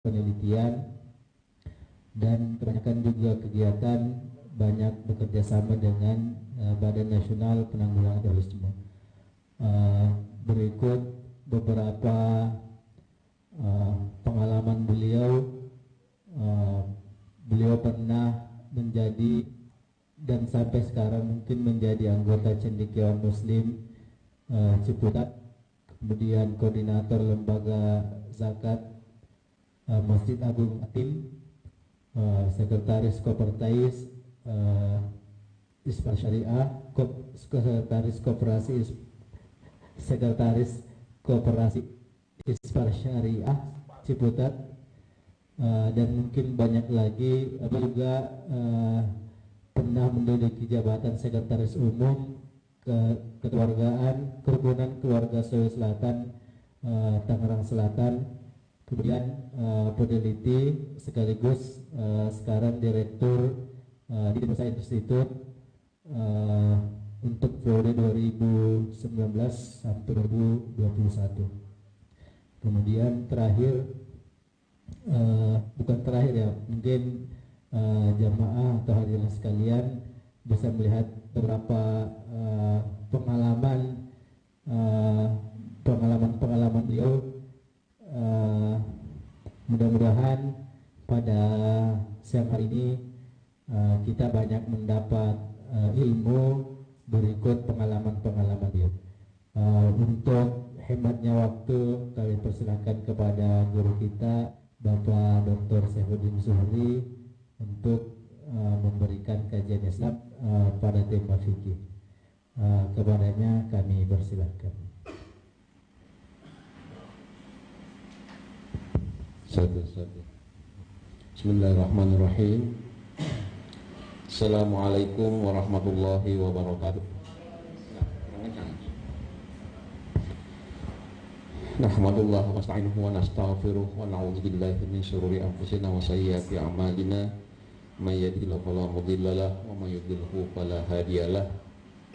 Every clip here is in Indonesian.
penelitian, dan kebanyakan juga kegiatan banyak bekerja sama dengan Badan Nasional Penanggulangan Terorisme. Berikut beberapa pengalaman beliau. Beliau pernah menjadi dan sampai sekarang mungkin menjadi anggota Cendekiawan Muslim Ciputat, kemudian koordinator lembaga zakat Masjid Agung Atim, sekretaris Kopertais Ispa Syariah, sekretaris Koperasi Ispa Syariah Ciputat, dan mungkin banyak lagi. Juga pernah menduduki jabatan sekretaris umum kekeluargaan Kerukunan Keluarga Sulawesi Selatan Tangerang Selatan, kemudian peneliti sekaligus sekarang direktur di Indonesia Institute untuk periode 2019 sampai 2021. Kemudian terakhir, bukan terakhir ya, mungkin jamaah atau hadirin sekalian bisa melihat beberapa pengalaman beliau. Mudah-mudahan pada siang hari ini kita banyak mendapat ilmu berikut pengalaman-pengalaman beliau. Untuk hematnya waktu, kami persilahkan kepada guru kita Bapak Dr. Saifuddin Zuhri untuk memberikan kajian Islam pada tema fikih. Kepadanya kami persilahkan. Bismillahirrahmanirrahim. Assalamualaikum warahmatullahi wabarakatuh. Nahmadullah wa nasta'inuhu wa nastaghfiruh wa na'udzu billahi min syururi anfusina wa sayyiati a'malina. May yahdihillahu fala mudilla lahu wa may yudlilhu fala hadiyalah.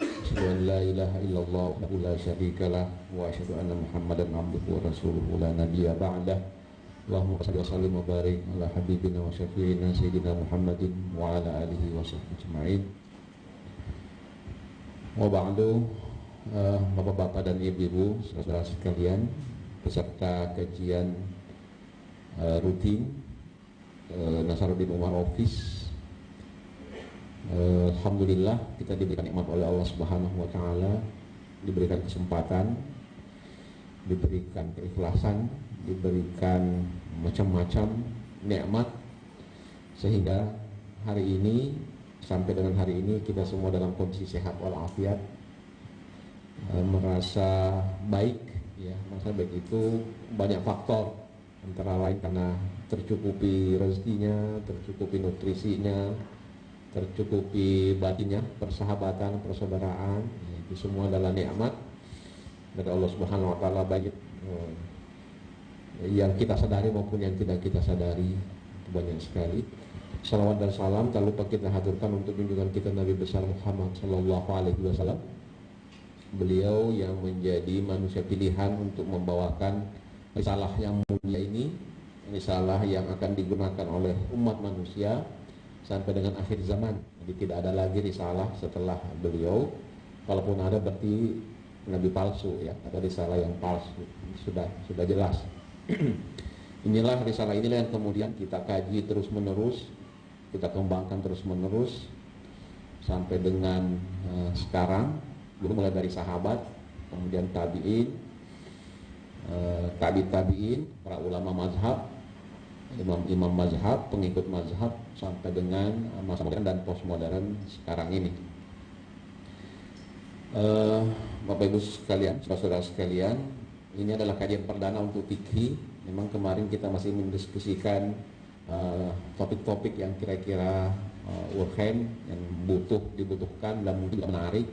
Asyhadu an la ilaha illallah wahdahu la syarika lah wa asyhadu anna Muhammadan abduhu wa rasuluhu la nabiyya ba'dah. Allahumma shalli wa sallim wa barik ala habibina wa syafi'ina sayyidina Muhammadin wa ala alihi wa sahbihi ajma'in. Wa ba'du, Bapak-bapak dan Ibu-ibu, saudara sekalian, peserta kajian rutin Nasaruddin Umar Office. Alhamdulillah kita diberikan nikmat oleh Allah Subhanahu wa taala, diberikan kesempatan, diberikan keikhlasan, diberikan macam-macam nikmat, sehingga hari ini sampai dengan hari ini kita semua dalam kondisi sehat walafiat, merasa baik ya. Merasa baik itu banyak faktor, antara lain karena tercukupi rezekinya, tercukupi nutrisinya, tercukupi batinnya, persahabatan, persaudaraan, itu semua adalah nikmat dari Allah Subhanahu wa taala, baik yang kita sadari maupun yang tidak kita sadari. Itu banyak sekali. Salawat dan salam tak lupa kita haturkan untuk junjungan kita Nabi besar Muhammad sallallahu alaihi wasallam. Beliau yang menjadi manusia pilihan untuk membawakan risalah yang mulia ini, risalah yang akan digunakan oleh umat manusia sampai dengan akhir zaman. Jadi tidak ada lagi risalah setelah beliau. Kalaupun ada berarti nabi palsu ya, atau risalah yang palsu. Sudah jelas. Inilah risalah inilah yang kemudian kita kaji terus menerus, kita kembangkan terus menerus sampai dengan sekarang. Dulu mulai dari sahabat, kemudian tabi'in, tabi'in, para ulama mazhab, imam mazhab, pengikut mazhab, sampai dengan masa modern dan postmodern sekarang ini. Bapak Ibu sekalian, saudara sekalian, ini adalah kajian perdana untuk fikih. Memang kemarin kita masih mendiskusikan topik-topik yang kira-kira urgen, yang dibutuhkan dan mungkin menarik.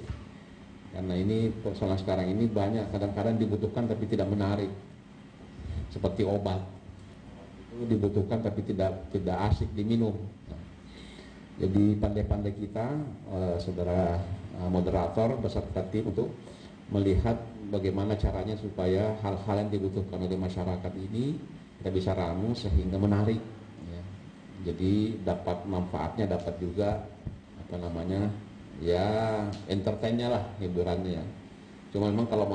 Karena ini persoalan sekarang ini banyak kadang-kadang dibutuhkan tapi tidak menarik, seperti obat itu dibutuhkan tapi tidak asik diminum. Jadi pandai-pandai kita, saudara moderator beserta tim, untuk melihat bagaimana caranya supaya hal-hal yang dibutuhkan oleh masyarakat ini kita bisa ramu sehingga menarik ya. Jadi dapat manfaatnya, dapat juga apa namanya ya entertainnya lah, hiburannya ya. Cuma memang kalau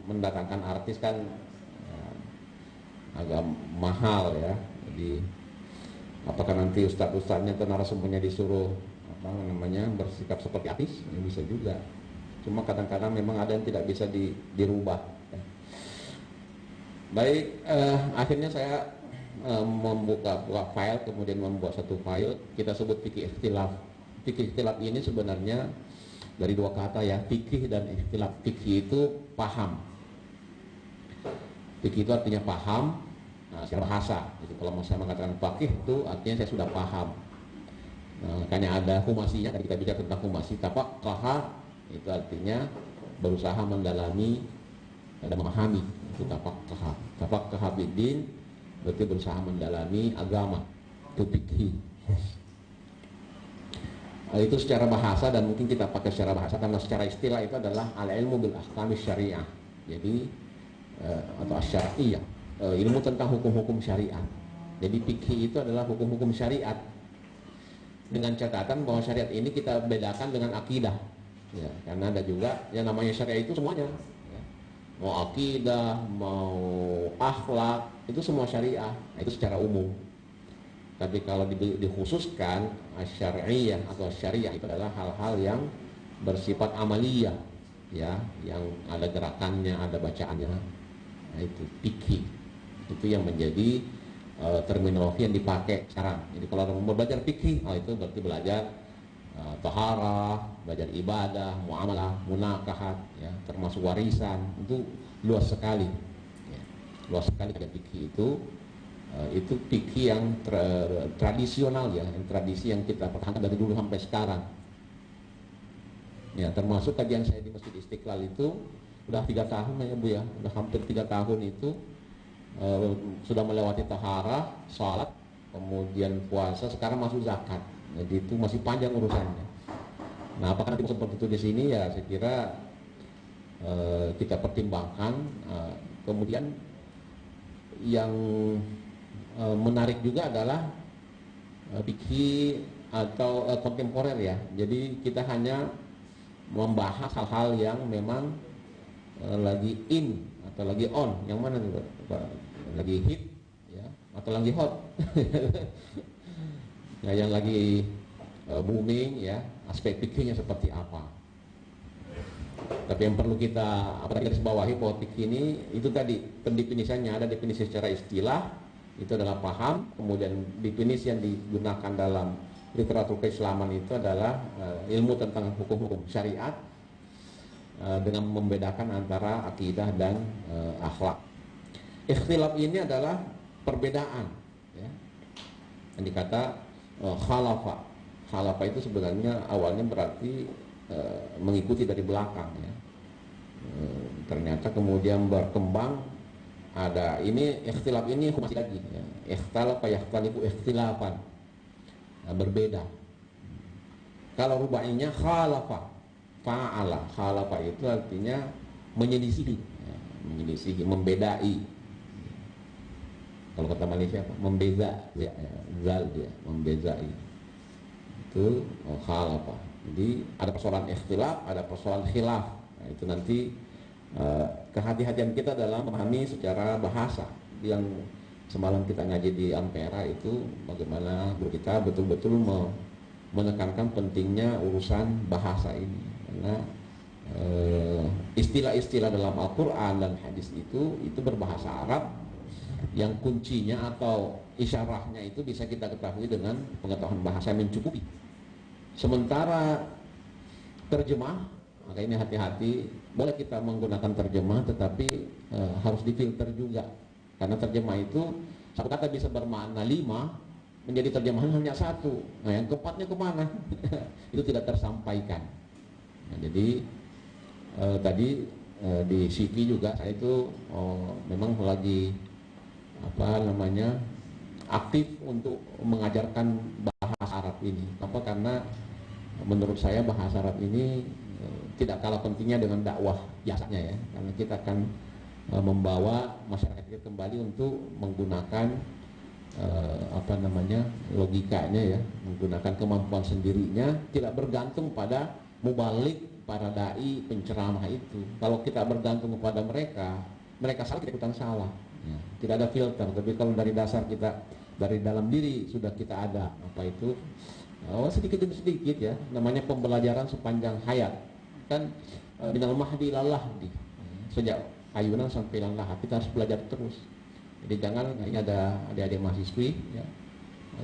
mendatangkan artis kan ya, agak mahal ya. Jadi apakah nanti ustadz-ustadznya atau narasumbernya disuruh apa namanya bersikap seperti artis? Ya, bisa juga. Cuma kadang-kadang memang ada yang tidak bisa dirubah. Baik, akhirnya saya membuka file, kemudian membuat satu file, kita sebut fikih ikhtilaf. Fikih ikhtilaf ini sebenarnya dari dua kata ya, fikih dan ikhtilaf. Fikih itu paham. Fikih itu artinya paham, nah, secara bahasa. Jadi kalau saya mengatakan fakih itu artinya saya sudah paham. Nah, makanya ada humasinya, tadi kita bicara tentang humasi. Tafaqaha itu artinya berusaha mendalami dan memahami. Itu tafaqaha bid-din berarti berusaha mendalami agama, itu fikih. Itu secara bahasa, dan mungkin kita pakai secara bahasa karena secara istilah itu adalah al-ilmu bil ahkam syariah. Jadi atau syariah, ilmu tentang hukum-hukum syariat. Jadi fikih itu adalah hukum-hukum syariat. Dengan catatan bahwa syariat ini kita bedakan dengan akidah. Ya, karena ada juga yang namanya syariat itu semuanya. Mau akidah, mau akhlak, itu semua syariah. Nah, itu secara umum. Tapi kalau dikhususkan syariah atau syariah itu adalah hal-hal yang bersifat amaliyah, ya, yang ada gerakannya, ada bacaannya. Nah, itu fikih. Itu yang menjadi terminologi yang dipakai sekarang. Jadi kalau mau belajar fikih, itu berarti belajar taharah, belajar ibadah, muamalah, munakahat, ya, termasuk warisan. Itu luas sekali, ya. Luas sekali belajar fikih itu fikih yang tradisional ya, yang tradisi yang kita pertahankan dari dulu sampai sekarang. Ya, termasuk kajian saya di Masjid Istiqlal itu udah 3 tahun ya Bu ya, udah hampir 3 tahun itu sudah melewati taharah, salat, kemudian puasa, sekarang masuk zakat. Jadi itu masih panjang urusannya. Nah, apakah nanti seperti itu di sini ya, saya kira kita pertimbangkan. Kemudian yang menarik juga adalah fikih atau kontemporer ya. Jadi kita hanya membahas hal-hal yang memang lagi in atau lagi on. Yang mana nih Pak? Lagi hit ya atau lagi hot. Nah, yang lagi booming ya, aspek fikihnya seperti apa. Tapi yang perlu kita garis bawahi bahwa fikih ini itu tadi pendefinisiannya, ada definisi secara istilah itu adalah paham, kemudian definisi yang digunakan dalam literatur keislaman itu adalah ilmu tentang hukum-hukum syariat dengan membedakan antara akidah dan akhlak. Ikhtilaf ini adalah perbedaan ya. Yang dikata khalafa. Khalafa itu sebenarnya awalnya berarti mengikuti dari belakang ya. Ternyata kemudian berkembang ada ini ikhtilaf ini masih lagi ya. Ikhtalafa yakhtalifu ikhtilafan. Nah, berbeda. Kalau rubainya khalafa, fa'ala. Khalafa itu artinya menyelisihi ya. Menyelisihi, membedai. Kalau kata Malaysia apa? Membeza ya, zal dia, membezai. Itu khalafa. Jadi ada persoalan ikhtilaf, ada persoalan khilaf. Nah, itu nanti kehati-hatian kita dalam memahami secara bahasa. Yang semalam kita ngaji di Ampera itu bagaimana kita betul-betul menekankan pentingnya urusan bahasa ini. Karena istilah-istilah dalam Al-Quran dan hadis itu berbahasa Arab, yang kuncinya atau isyarahnya itu bisa kita ketahui dengan pengetahuan bahasa yang mencukupi. Sementara terjemah, maka ini hati-hati, boleh kita menggunakan terjemah tetapi harus difilter juga. Karena terjemah itu satu kata bisa bermakna 5, menjadi terjemahan hanya 1. Nah, yang keempatnya kemana? Itu tidak tersampaikan. Nah, jadi tadi di CV juga saya itu memang lagi aktif untuk mengajarkan bahasa Arab ini. Apa? Karena menurut saya bahasa Arab ini tidak kalah pentingnya dengan dakwah biasanya ya. Karena kita akan membawa masyarakat kita kembali untuk menggunakan logikanya ya, menggunakan kemampuan sendirinya, tidak bergantung pada mubalik, para dai, penceramah itu. Kalau kita bergantung kepada mereka salah, kita ikutan salah ya. Tidak ada filter. Tapi kalau dari dasar kita, dari dalam diri sudah kita ada sedikit demi sedikit ya, namanya pembelajaran sepanjang hayat kan, minal mahdi ilallah di sejak ayunan sampai lallah, kita harus belajar terus. Jadi jangan, ini ada adik-adik mahasiswi ya,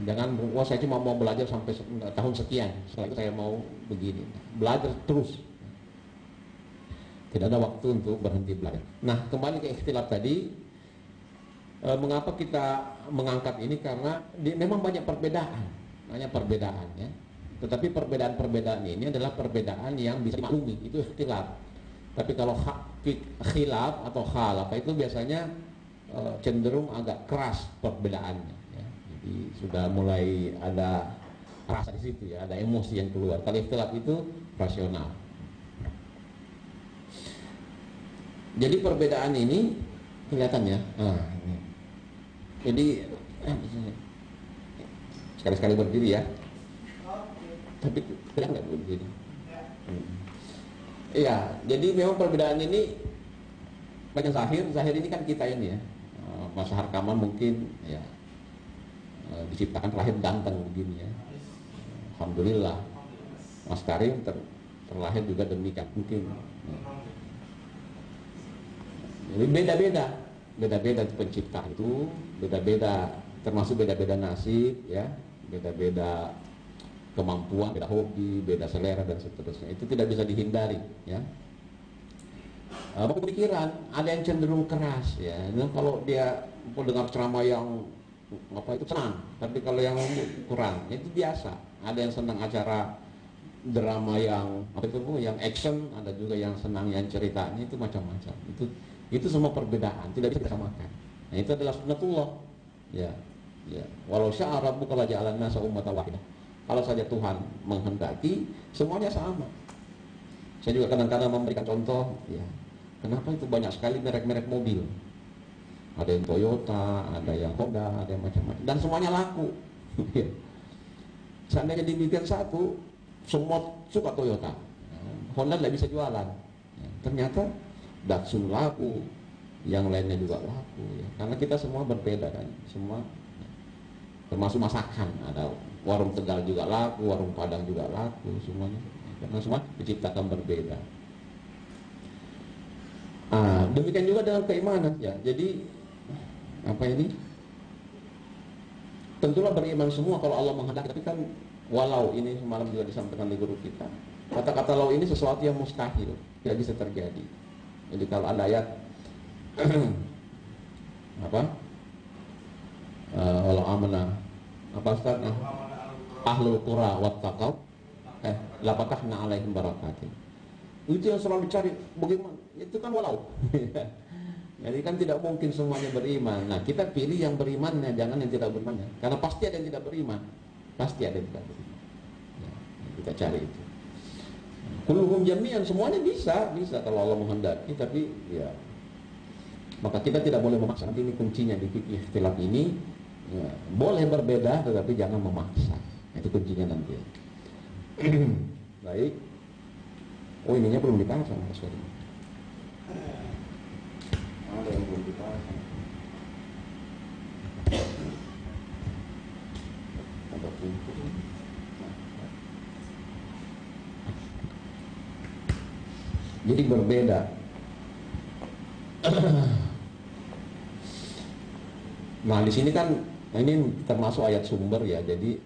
jangan saya cuma mau belajar sampai tahun sekian, setelah itu saya mau begini. Belajar terus, tidak ada waktu untuk berhenti belajar. Nah, kembali ke ikhtilaf tadi, mengapa kita mengangkat ini, karena memang banyak perbedaan ya. Tetapi perbedaan ini adalah perbedaan yang bisa dimaklumi, itu ikhtilaf. Tapi kalau khilaf atau khalaf itu biasanya cenderung agak keras perbedaannya ya. Jadi sudah mulai ada rasa di situ ya, ada emosi yang keluar. Kalau ikhtilaf itu rasional. Jadi perbedaan ini kelihatan ya. Jadi sekali-sekali berdiri ya. Tapi kelihatan nggak berdiri? Iya, jadi memang perbedaan ini banyak zahir ini kan kita ini ya. Mas Harkaman mungkin ya diciptakan terlahir ganteng begini ya. Alhamdulillah. Mas Karim terlahir juga demikian mungkin. Jadi beda-beda pencipta itu, beda-beda, termasuk beda-beda nasib ya, beda-beda kemampuan, beda hobi, beda selera dan seterusnya. Itu tidak bisa dihindari ya. Pemikiran ada yang cenderung keras ya. Nah, kalau dia dengar ceramah yang itu senang, tapi kalau yang kurang itu biasa. Ada yang senang acara drama yang yang action, ada juga yang senang yang ceritanya itu macam-macam. Itu semua perbedaan, tidak bisa disamakan. Nah, itu adalah sunnatullah ya. Walau syaa rabbuka la ja'alan nasa ummatan wahidah. Kalau saja Tuhan menghendaki, semuanya sama. Saya juga kadang-kadang memberikan contoh ya. Kenapa itu banyak sekali merek-merek mobil? Ada yang Toyota, ada yang Honda, ada yang macam-macam, dan semuanya laku. Seandainya dibikin satu, semua suka Toyota, Honda tidak bisa jualan. Ternyata Datsun laku, yang lainnya juga laku. Ya. Karena kita semua berbeda kan, semua termasuk masakan. Ada warung Tegal juga laku, warung Padang juga laku, semuanya. Karena semua diciptakan berbeda. Demikian juga dengan keimanan ya. Jadi tentulah beriman semua kalau Allah menghendaki. Tapi kan walau, ini semalam juga disampaikan di guru kita, kata-kata lau ini sesuatu yang mustahil, tidak bisa terjadi. Jadi kalau ada ayat walau amana Ustaz? Ahlul qura wattaqau la fatahna alaihim barakatin. Itu yang selalu dicari, bagaimana? Itu kan walau. Jadi kan tidak mungkin semuanya beriman. Nah, kita pilih yang berimannya, jangan yang tidak berimannya. Karena pasti ada yang tidak beriman. Pasti ada yang tidak beriman. Ya, kita cari itu. Kulluhum jami'an, semuanya bisa kalau Allah menghendaki, tapi ya maka kita tidak boleh memaksa. Nanti ini kuncinya di fikih ikhtilaf ini. Ya, boleh berbeda tetapi jangan memaksa. Itu kuncinya nanti. Baik. Oh, ininya belum dipasang, sorry. Ada yang belum dipasang. Ada pintu. Jadi berbeda. Nah, di sini kan ini termasuk ayat sumber ya. Jadi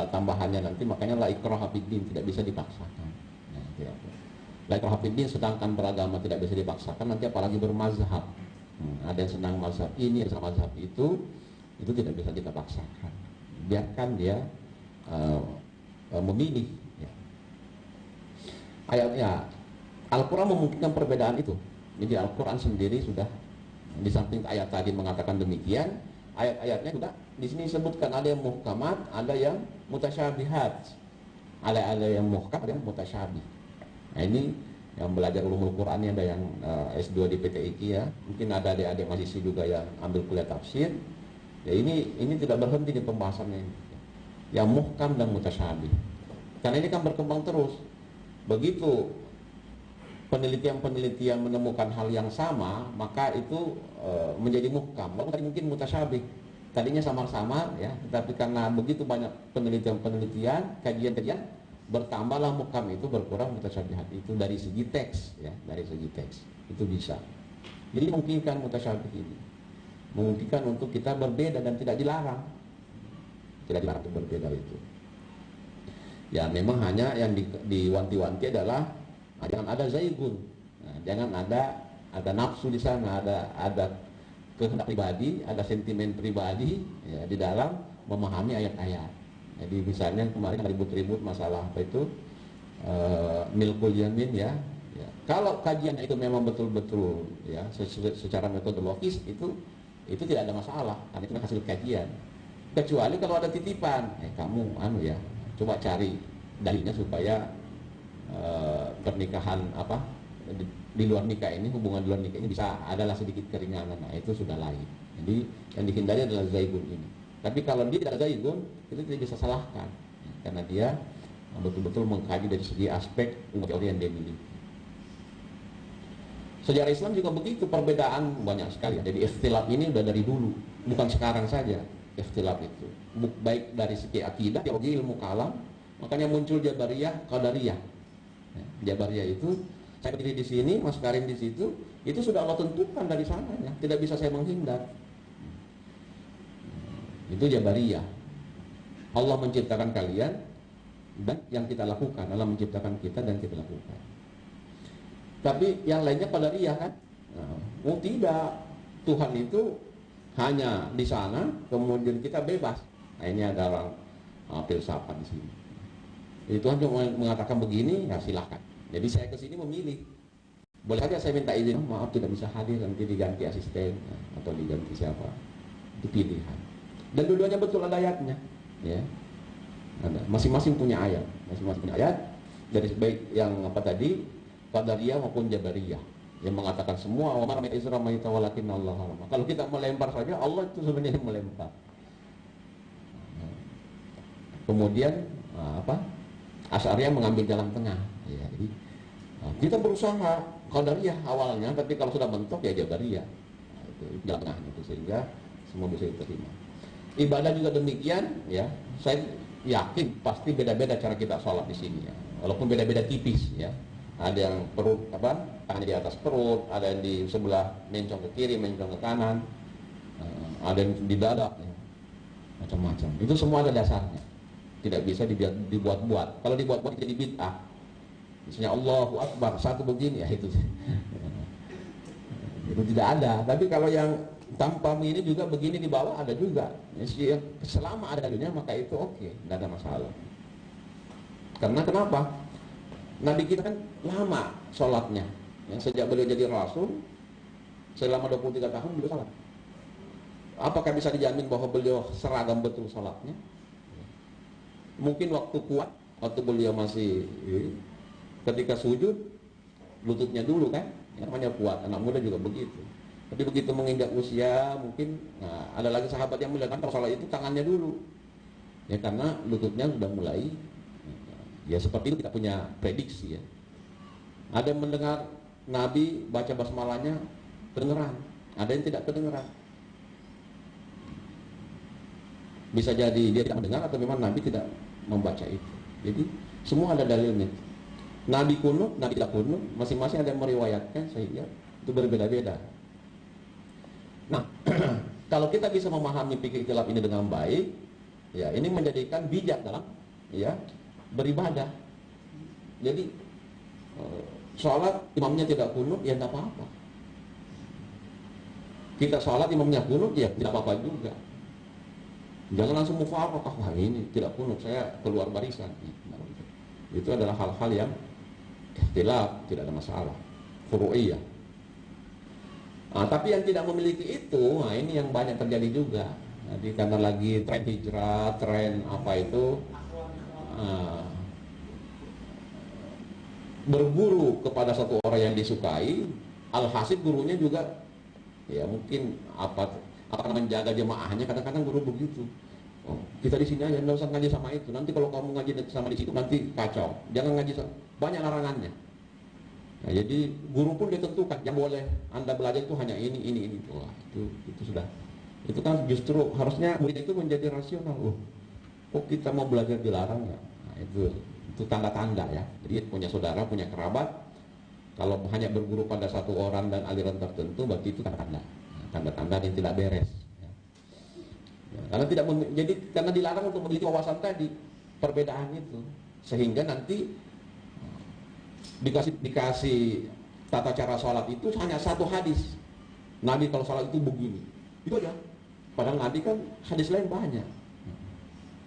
tambahannya nanti, makanya la ikraha fiddin, tidak bisa dipaksakan. Nah, tidak. La ikraha fiddin, sedangkan beragama tidak bisa dipaksakan, nanti apalagi bermazhab. Ada yang senang mazhab ini, ada yang senang mazhab itu tidak bisa kita paksakan. Biarkan dia memilih. Ya. Ayatnya Al-Quran memungkinkan perbedaan itu. Jadi Al-Quran sendiri sudah, di samping ayat tadi mengatakan demikian, ayat-ayatnya sudah di sini disebutkan ada yang muhkamat, ada yang mutasyabihat, ada yang muhkam, ada yang mutasyabih. Nah, ini yang belajar ulumul Quran, ada yang S2 di PTIQ ya, mungkin ada adik-adik mahasiswa juga yang ambil kuliah tafsir. Ya ini tidak berhenti di pembahasannya ini. Yang muhkam dan mutasyabih. Karena ini kan berkembang terus. Begitu penelitian menemukan hal yang sama, maka itu menjadi muhkam. Walaupun tadi mungkin mutasyabih, tadinya samar-samar ya, tetapi karena begitu banyak penelitian, kajian-kajian, bertambahlah muhkam itu, berkurang mutasyabihat itu dari segi teks ya, dari segi teks itu bisa. Jadi memungkinkan mutasyabih ini, memungkinkan untuk kita berbeda dan tidak dilarang, untuk berbeda itu. Ya memang hanya yang diwanti-wanti adalah jangan ada zaigun, jangan ada nafsu di sana, ada kehendak pribadi, ada sentimen pribadi ya, di dalam memahami ayat-ayat. Jadi misalnya kemarin ribut-ribut masalah apa itu milkul yamin ya. Kalau kajian itu memang betul-betul ya secara metodologis itu tidak ada masalah, karena itu hasil kajian. Kecuali kalau ada titipan, kamu ya coba cari dalilnya supaya pernikahan di luar nikah ini, hubungan di luar nikah ini bisa adalah sedikit keringanan. Nah itu sudah lain. Jadi yang dihindari adalah zaigun ini. Tapi kalau dia tidak zaigun, itu tidak bisa salahkan, karena dia betul-betul mengkaji dari segi aspek teori yang dia miliki. Sejarah Islam juga begitu, perbedaan banyak sekali. Jadi ikhtilaf ini udah dari dulu, bukan sekarang saja. Ikhtilaf itu baik dari segi akidah, teologi, ilmu kalam. Makanya muncul Jabariyah, Qadariyah. Jabariyah itu saya berdiri di sini, Mas Karim di situ, itu sudah Allah tentukan dari sananya, tidak bisa saya menghindar. Itu Jabariyah. Allah menciptakan kalian dan yang kita lakukan, Allah menciptakan kita dan kita lakukan. Tapi yang lainnya Qadariyah kan? Tidak, Tuhan itu hanya di sana, kemudian kita bebas. Nah ini adalah filsafat di sini. Jadi Tuhan cuma mengatakan begini, ya silahkan. Jadi saya ke sini memilih. Boleh saja saya minta izin, maaf tidak bisa hadir, nanti diganti asisten atau diganti siapa. Itu pilihan. Dan dua-duanya betul ada ayatnya, ya. Ada. Masing-masing punya ayat, dari baik yang apa tadi, Qadariyah maupun Jabariyah, yang mengatakan semua wa ma Isra ma yatawalakin Allah. Kalau kita melempar saja, Allah itu sebenarnya melempar. Kemudian Asy'ariyah mengambil jalan tengah. Ya, jadi kita berusaha Qadariyah awalnya, tapi kalau sudah mentok ya Jabariyah. Itu jalan tengah itu, sehingga semua bisa diterima. Ibadah juga demikian, ya. Saya yakin pasti beda-beda cara kita sholat di sini, ya. Walaupun beda-beda tipis, ya. Ada yang perut tangannya di atas perut, ada yang di sebelah mencong ke kiri, mencong ke kanan, ada yang di dada, ya. Macam-macam. Itu semua ada dasarnya. Tidak bisa dibuat-buat. Kalau dibuat-buat jadi bid'ah. Misalnya Allahu Akbar, satu begini, ya itu. Itu tidak ada. Tapi kalau yang tanpa ini juga begini di bawah ada juga. Ya, selama ada dunia maka itu oke, tidak ada masalah. Karena kenapa? Nabi kita kan lama sholatnya. Ya, sejak beliau jadi Rasul, selama 23 tahun beliau sholat. Apakah bisa dijamin bahwa beliau seragam betul sholatnya? Mungkin waktu kuat, waktu beliau masih ketika sujud, lututnya dulu kan, ya, namanya kuat, anak muda juga begitu. Tapi begitu menginjak usia, mungkin ada lagi sahabat yang melihat kalau sholat itu tangannya dulu, ya karena lututnya sudah mulai, ya seperti itu kita punya prediksi ya. Ada yang mendengar Nabi baca basmalahnya kedengeran, ada yang tidak kedengeran. Bisa jadi dia tidak mendengar atau memang Nabi tidak membaca itu. Jadi semua ada dalilnya. Nabi kunut, Nabi tidak kunut, masing-masing ada yang meriwayatkan sehingga itu berbeda-beda. Nah, kalau kita bisa memahami fikih ikhtilaf ini dengan baik, ya ini menjadikan bijak dalam ya beribadah. Jadi sholat imamnya tidak kunut, ya tidak apa-apa. Kita sholat imamnya kunut, ya tidak apa-apa juga. Jangan langsung mufarakah, wah ini tidak kunut, saya keluar barisan. Itu adalah hal-hal yang ikhtilaf, tidak ada masalah. Furu'iyah. Tapi yang tidak memiliki itu, nah ini yang banyak terjadi juga. Jadi karena lagi tren hijrah, tren apa itu, berguru kepada satu orang yang disukai, alhasil gurunya juga ya mungkin akan menjaga jemaahnya. Kadang-kadang guru begitu. Oh, kita di sini aja, nggak usah ngaji sama itu. Nanti kalau kamu ngaji sama di situ nanti kacau. Jangan ngaji sama, banyak larangannya. Nah, jadi guru pun ditentukan yang boleh Anda belajar itu hanya ini. Wah, itu sudah. Itu kan justru harusnya murid itu menjadi rasional. Oh, kok kita mau belajar dilarang ya? Nah, itu tanda-tanda ya. Jadi punya saudara, punya kerabat, kalau hanya berguru pada satu orang dan aliran tertentu, berarti itu tanda-tanda. Nah, tanda-tanda yang tidak beres. Karena karena dilarang untuk memiliki wawasan tadi, perbedaan itu, sehingga nanti dikasih tata cara sholat itu hanya satu hadis. Nabi kalau sholat itu begini, itu aja. Padahal Nabi kan hadis lain banyak.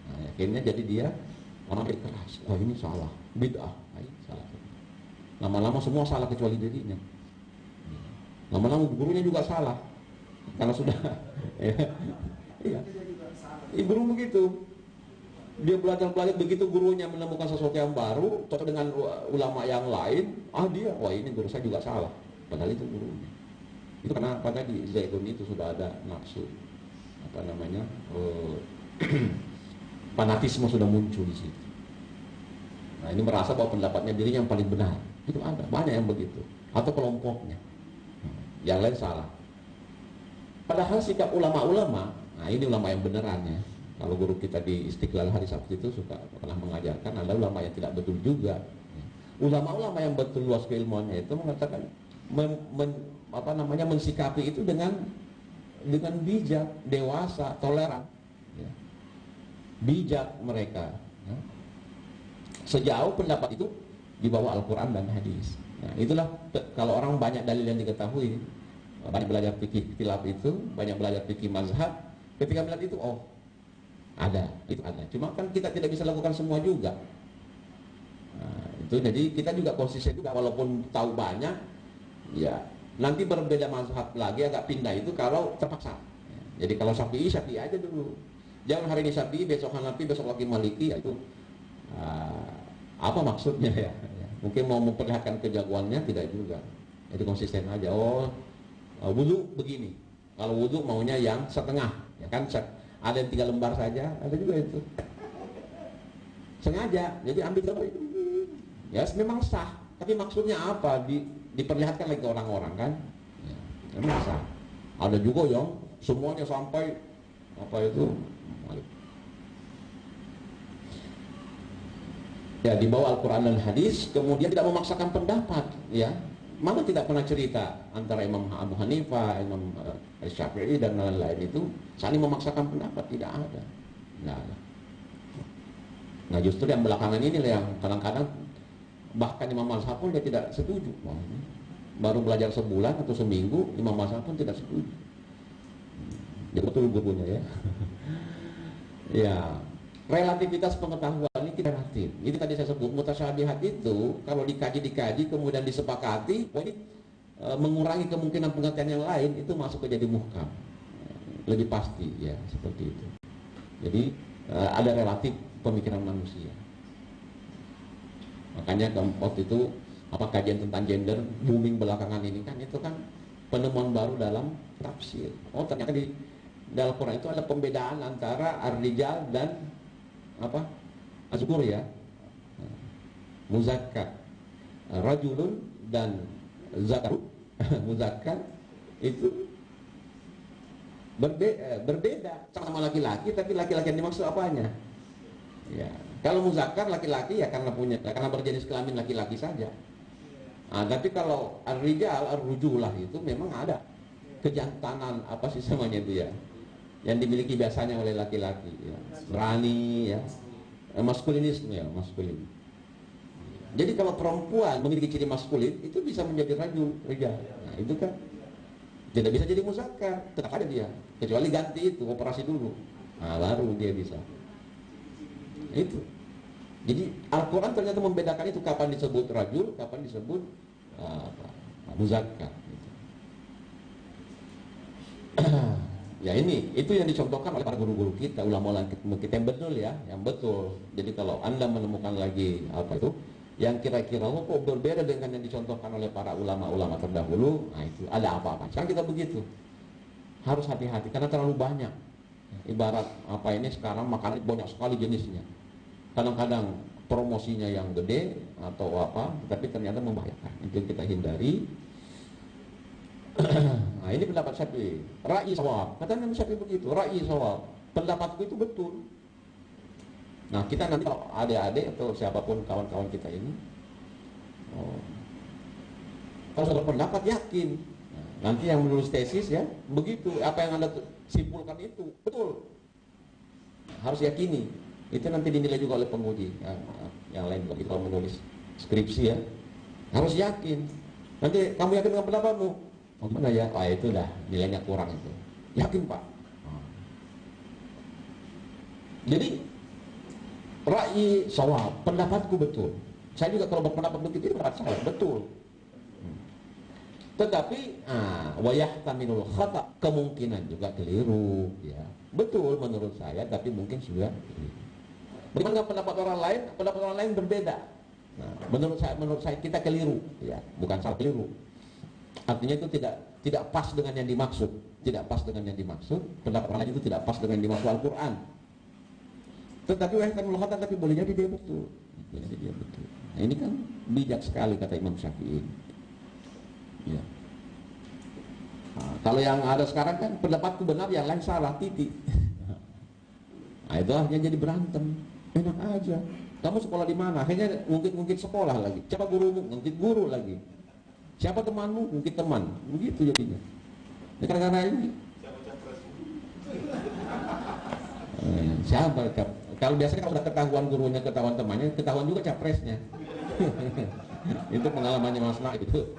Nah, akhirnya jadi dia orang keras. Oh ini salah, bid'ah, salah. Lama-lama semua salah kecuali dirinya. Lama-lama gurunya juga salah, karena sudah. Iya. Guru begitu. Dia belajar begitu gurunya menemukan sesuatu yang baru, cocok dengan ulama yang lain, wah ini guru saya juga salah. Padahal itu gurunya. Itu karena pada di Zaidun itu sudah ada nafsu, fanatisme sudah muncul di situ. Nah ini merasa bahwa pendapatnya dirinya yang paling benar. Itu ada, banyak yang begitu. Atau kelompoknya. Yang lain salah. Padahal sikap ulama-ulama, nah ini ulama yang beneran ya. Kalau guru kita di Istiqlal hari Sabtu itu pernah mengajarkan, ada ulama yang tidak betul juga. Ulama-ulama yang betul luas keilmuannya itu mengatakan mensikapi itu dengan bijak, dewasa, toleran. Ya. Bijak mereka. Ya. Sejauh pendapat itu di bawah Al-Quran dan hadis. Nah, itulah kalau orang banyak dalil yang diketahui, banyak belajar fikih ikhtilaf itu, banyak belajar fikih mazhab, ketika melihat itu, itu ada. Cuma kan kita tidak bisa lakukan semua juga. Nah, itu jadi kita juga konsisten juga, walaupun tahu banyak, ya nanti berbeda mazhab lagi agak pindah itu kalau terpaksa. Jadi kalau Syafi'i aja dulu. Jangan hari ini Syafi'i, besok Hanafi, besok lagi Maliki, ya itu apa maksudnya ya? Mungkin mau memperlihatkan kejagoannya, tidak juga. Jadi konsisten aja. Wudhu begini. Kalau wudhu maunya yang setengah, ya kan? Ada yang 3 lembar saja, ada juga itu. Sengaja, jadi ambil gambar itu. Ya memang sah, tapi maksudnya apa? Diperlihatkan lagi ke orang-orang kan? Ya, memang sah. Ada juga yang semuanya sampai ya di bawah Al-Quran dan hadis, kemudian tidak memaksakan pendapat, ya. Mana tidak pernah cerita antara Imam Abu Hanifah, Imam Syafi'i dan lain-lain itu saling memaksakan pendapat, tidak ada. Nah justru yang belakangan ini yang kadang-kadang bahkan Imam Mazhab pun dia tidak setuju. Baru belajar sebulan atau seminggu, Imam Mazhab pun tidak setuju. Dia betul gurunya ya. Ya, relativitas pengetahuan ini tidak relatif. Ini tadi saya sebut mutasyabihat itu kalau dikaji kemudian disepakati, ini mengurangi kemungkinan pengertian yang lain, itu masuk ke jadi muhkam. Lebih pasti ya, seperti itu. Jadi ada relatif pemikiran manusia. Makanya waktu itu kajian tentang gender booming belakangan ini kan, itu kan penemuan baru dalam tafsir. Ternyata di dalam Quran itu ada pembedaan antara ar-rijal dan azkur ya, muzakkar, rajulun dan zakaru, muzakkar itu berbeda, sama laki-laki, tapi laki-laki yang dimaksud apanya? Ya, kalau muzakkar laki-laki ya karena berjenis kelamin laki-laki saja. Tapi kalau ar-rijal, ar-rujulah itu memang ada kejantanan namanya itu ya, yang dimiliki biasanya oleh laki-laki ya. Berani ya, maskulinisme ya, maskulin. Jadi kalau perempuan memiliki ciri maskulin itu bisa menjadi rijal. Nah itu kan tidak bisa jadi muzakkar, tetap ada dia, kecuali ganti itu, operasi dulu, baru dia bisa. Itu jadi Al-Quran ternyata membedakan itu, kapan disebut rajul, kapan disebut muzakkar gitu. Ya itu yang dicontohkan oleh para guru-guru kita, ulama-ulama kita yang betul ya, yang betul. Jadi kalau Anda menemukan lagi yang kira-kira kok berbeda dengan yang dicontohkan oleh para ulama-ulama terdahulu, nah itu ada apa-apa. Sekarang kita begitu, harus hati-hati karena terlalu banyak. Ibarat apa ini sekarang makanan banyak sekali jenisnya. Kadang-kadang promosinya yang gede atau apa, tapi ternyata membahayakan. Itu yang kita hindari. Nah ini pendapat Syafi'i, ra'i shawab. Katanya Syafi'i begitu, ra'i shawab. Pendapatku itu betul. Nah kita nanti kalau adik-adik atau siapapun kawan-kawan kita ini, kalau sudah berpendapat yakin. Nah, nanti yang menulis tesis ya begitu, apa yang anda simpulkan itu betul. Harus yakini. Itu nanti dinilai juga oleh penguji. Yang lain begitu kalau menulis skripsi ya harus yakin. Nanti kamu yakin dengan pendapatmu? Oh, mana ya? Itu dah nilainya kurang itu. Yakin Pak. Jadi ra'i shawab, pendapatku betul. Saya juga kalau berpendapat begitu itu pendapat saya betul. Tetapi wayahtamilul khata, kemungkinan juga keliru ya. Betul menurut saya tapi mungkin juga keliru. Bagaimana pendapat orang lain? Pendapat orang lain berbeda. Nah, menurut saya kita keliru ya, bukan salah, keliru. Artinya itu tidak pas dengan yang dimaksud, tidak pas dengan yang dimaksud. Pendapat orang lain itu tidak pas dengan yang dimaksud Al-Qur'an. Tetapi wahai khata, tapi boleh jadi dia betul. Boleh jadi dia betul. Nah, ini kan bijak sekali kata Imam Syafi'i. Ya. Nah, kalau yang ada sekarang kan pendapatku benar, yang lain salah, titik. Nah, itu akhirnya jadi berantem. Enak aja. Kamu sekolah di mana? Akhirnya ngungkit sekolah lagi. Siapa gurumu? Ngungkit guru lagi. Siapa temanmu? Ngungkit teman. Begitu jadinya. Karena ini. Siapa? Kalau biasanya kalau sudah ketahuan gurunya, ketahuan temannya, ketahuan juga capresnya. Itu pengalamannya Mas Naik itu.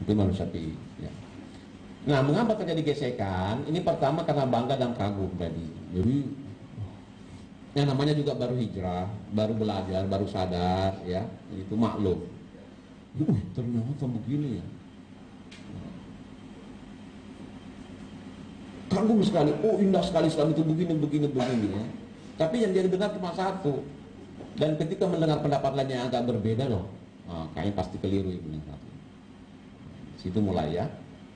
Itu manusia ya. Nah, mengapa terjadi gesekan? Ini pertama karena bangga dan kagum tadi. Jadi yang namanya juga baru hijrah, baru belajar, baru sadar ya, itu maklum. Ternyata begini ya. Kagum sekali, indah sekali Islam itu begini ya. Tapi yang jadi benar cuma satu. Dan ketika mendengar pendapat lain yang agak berbeda loh, kayaknya pasti keliru ini. Situ mulai ya,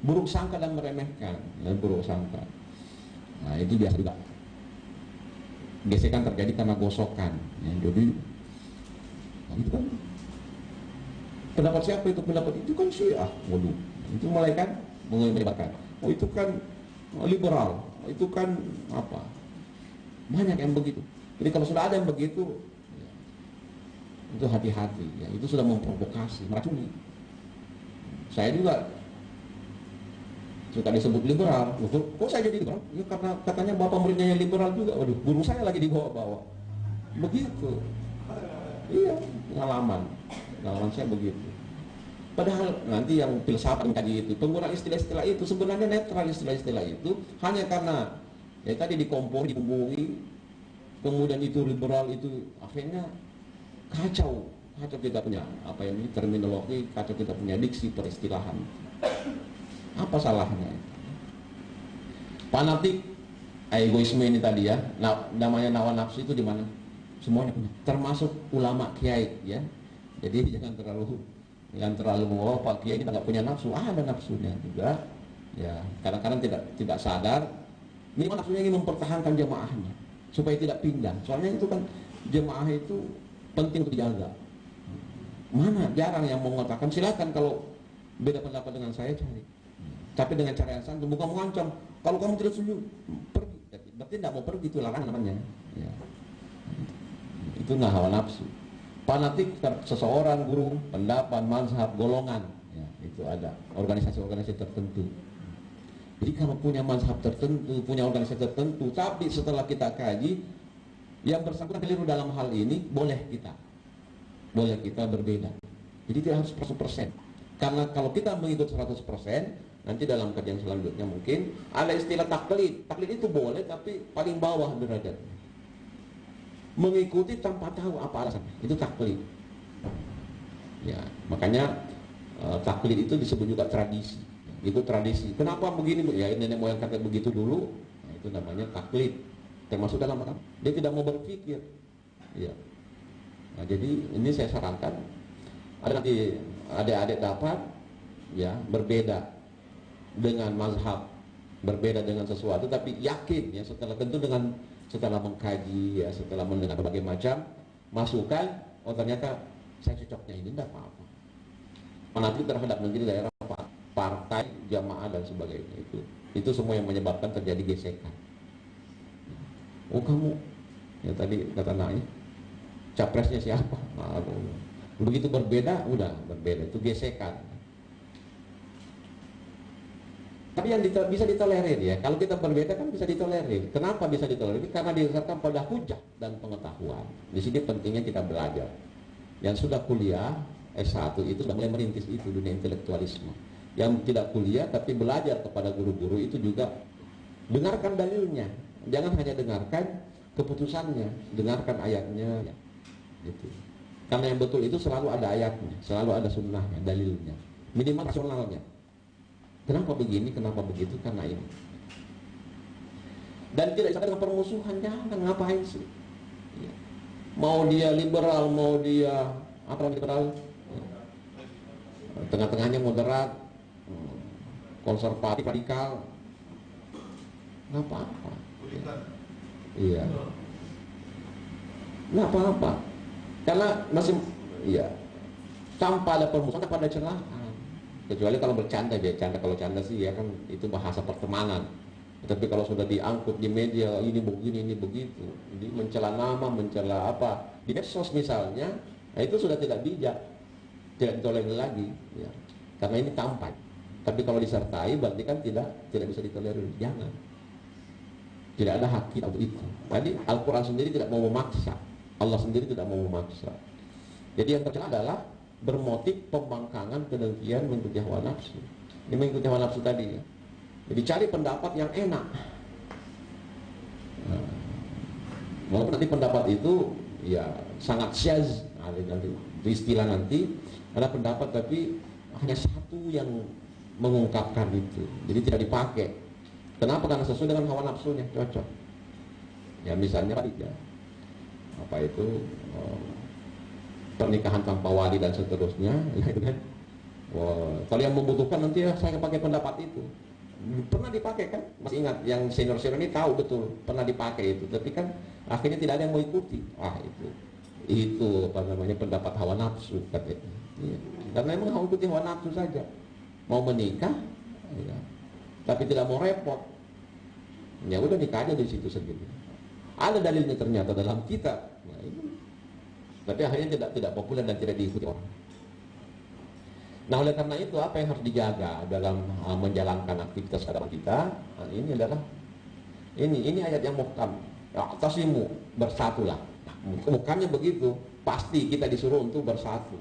buruk sangka dan meremehkan, dan buruk sangka. Nah itu biasa juga. Gesekan terjadi karena gosokan. Ya, jadi itu kan pendapat siapa itu? Pendapat itu kan Syiah. Waduh, itu mulai kan menyebarkan. Itu kan liberal, itu kan apa? Banyak yang begitu. Jadi kalau sudah ada yang begitu, ya, itu hati-hati. Ya, itu sudah memprovokasi, meracuni. Saya juga suka disebut liberal. Kok saya jadi liberal? Ya karena katanya bapak muridnya yang liberal juga. Waduh, guru saya lagi dibawa-bawa. Begitu. Iya, pengalaman saya begitu. Padahal nanti yang filsafat tadi itu, penggunaan istilah-istilah itu sebenarnya netral, istilah-istilah itu hanya karena ya tadi dikompor, dibumbui, kemudian itu liberal itu akhirnya kacau kita punya apa ini terminologi, kacau kita punya diksi peristilahan. Apa salahnya? Fanatik, egoisme ini tadi ya, namanya nawa nafsu itu di mana? Semuanya punya, termasuk ulama kiai ya. Jadi jangan terlalu mengawal Pak Kiai kita nggak punya nafsu, ada nafsunya juga. Ya kadang-kadang tidak sadar. Ini nafsunya ingin mempertahankan jemaahnya supaya tidak pindah. Soalnya itu kan jemaah itu penting untuk dijaga. Mana jarang yang mengatakan silakan kalau beda pendapat dengan saya cari. Tapi dengan cara yang santun, bukan mengancam. Kalau kamu tidak setuju, pergi. Berarti tidak mau pergi, itu larangan namanya. Ya. Itu nggak hawa nafsu. Fanatik seseorang, guru, pendapat, mazhab, golongan. Ya, itu ada organisasi-organisasi tertentu. Jadi kalau punya mazhab tertentu, punya organisasi tertentu, tapi setelah kita kaji, yang bersangkutan keliru dalam hal ini, boleh kita berbeda. Jadi tidak harus 100%. Karena kalau kita mengikut 100%, nanti dalam kajian selanjutnya mungkin ada istilah taklid. Taklid itu boleh tapi paling bawah derajat. Mengikuti tanpa tahu apa alasannya, itu taklid. Ya, makanya taklid itu disebut juga tradisi. Itu tradisi. Kenapa begini? Ya nenek moyang kata begitu dulu. Nah, itu namanya taklid. Termasuk dalam apa? Dia tidak mau berpikir. Ya. Nah, jadi ini saya sarankan ada nanti adik-adik dapat ya berbeda dengan mazhab, berbeda dengan sesuatu, tapi yakin ya setelah mengkaji ya, setelah mendengar berbagai macam masukan, oh ternyata saya cocoknya ini, tidak apa-apa. Fanatik terhadap negeri, daerah, partai, jamaah dan sebagainya, itu semua yang menyebabkan terjadi gesekan. Oh kamu ya tadi kata Naik, capresnya siapa? Nah, begitu berbeda, udah berbeda, itu gesekan. Tapi yang bisa ditolerir ya, kalau kita berbeda kan bisa ditolerir. Kenapa bisa ditolerir? Karena didasarkan pada hujah dan pengetahuan. Di sini pentingnya kita belajar. Yang sudah kuliah S1 itu sudah mulai merintis itu dunia intelektualisme. Yang tidak kuliah tapi belajar kepada guru-guru itu juga dengarkan dalilnya. Jangan hanya dengarkan keputusannya, dengarkan ayatnya ya. Gitu. Karena yang betul itu selalu ada ayatnya, selalu ada sunnahnya, dalilnya, minimal rasionalnya. Kenapa begini, kenapa begitu, karena ini. Dan tidak bisa dengan permusuhan, jangan, ngapain sih? Ya. Mau dia liberal, mau dia apa liberal, tengah-tengahnya moderat, konservatif, radikal, nggak apa-apa. Iya, nggak apa-apa. Karena masih, ya, tanpa ada permusuhan, tanpa ada celahan. Kecuali kalau bercanda, kalau canda sih ya kan itu bahasa pertemanan. Tapi kalau sudah diangkut di media, ini begini, ini begitu, jadi mencela nama, mencela apa di medsos misalnya, nah itu sudah tidak bijak, tidak ditolerir lagi, ya. Karena ini tampak. Tapi kalau disertai berarti kan tidak bisa ditolerir, jangan. Tidak ada hak kita untuk itu. Jadi Al-Quran sendiri tidak mau memaksa, Allah sendiri tidak mau memaksa. Jadi yang tercela adalah bermotif pembangkangan, kedengkian, mengikuti hawa nafsu. Ini mengikuti hawa nafsu tadi ya. Jadi cari pendapat yang enak. Nah, walaupun nanti pendapat itu ya sangat syaz, nanti istilah nanti ada pendapat tapi hanya satu yang mengungkapkan itu. Jadi tidak dipakai. Kenapa? Karena sesuai dengan hawa nafsunya, cocok. Ya misalnya ya, apa itu pernikahan tanpa wali dan seterusnya, gitu kan? Wah, kalau yang membutuhkan nanti ya saya pakai pendapat itu. Pernah dipakai kan? Masih ingat yang senior-senior ini tahu betul pernah dipakai itu, tapi kan akhirnya tidak ada yang mengikuti. Itu apa namanya pendapat hawa nafsu katanya. Ya. Karena memang hawa ikuti hawa nafsu saja. Mau menikah, ya, tapi tidak mau repot. Ya udah nikah aja di situ sendiri. Ada dalilnya ternyata dalam kitab. Nah, ini. Tapi akhirnya tidak populer dan tidak diikuti orang. Nah oleh karena itu apa yang harus dijaga dalam menjalankan aktivitas agama kita? Nah, ini adalah ini ayat yang muhkam. Tasimu, bersatulah. Nah, muhkamnya begitu, pasti kita disuruh untuk bersatu.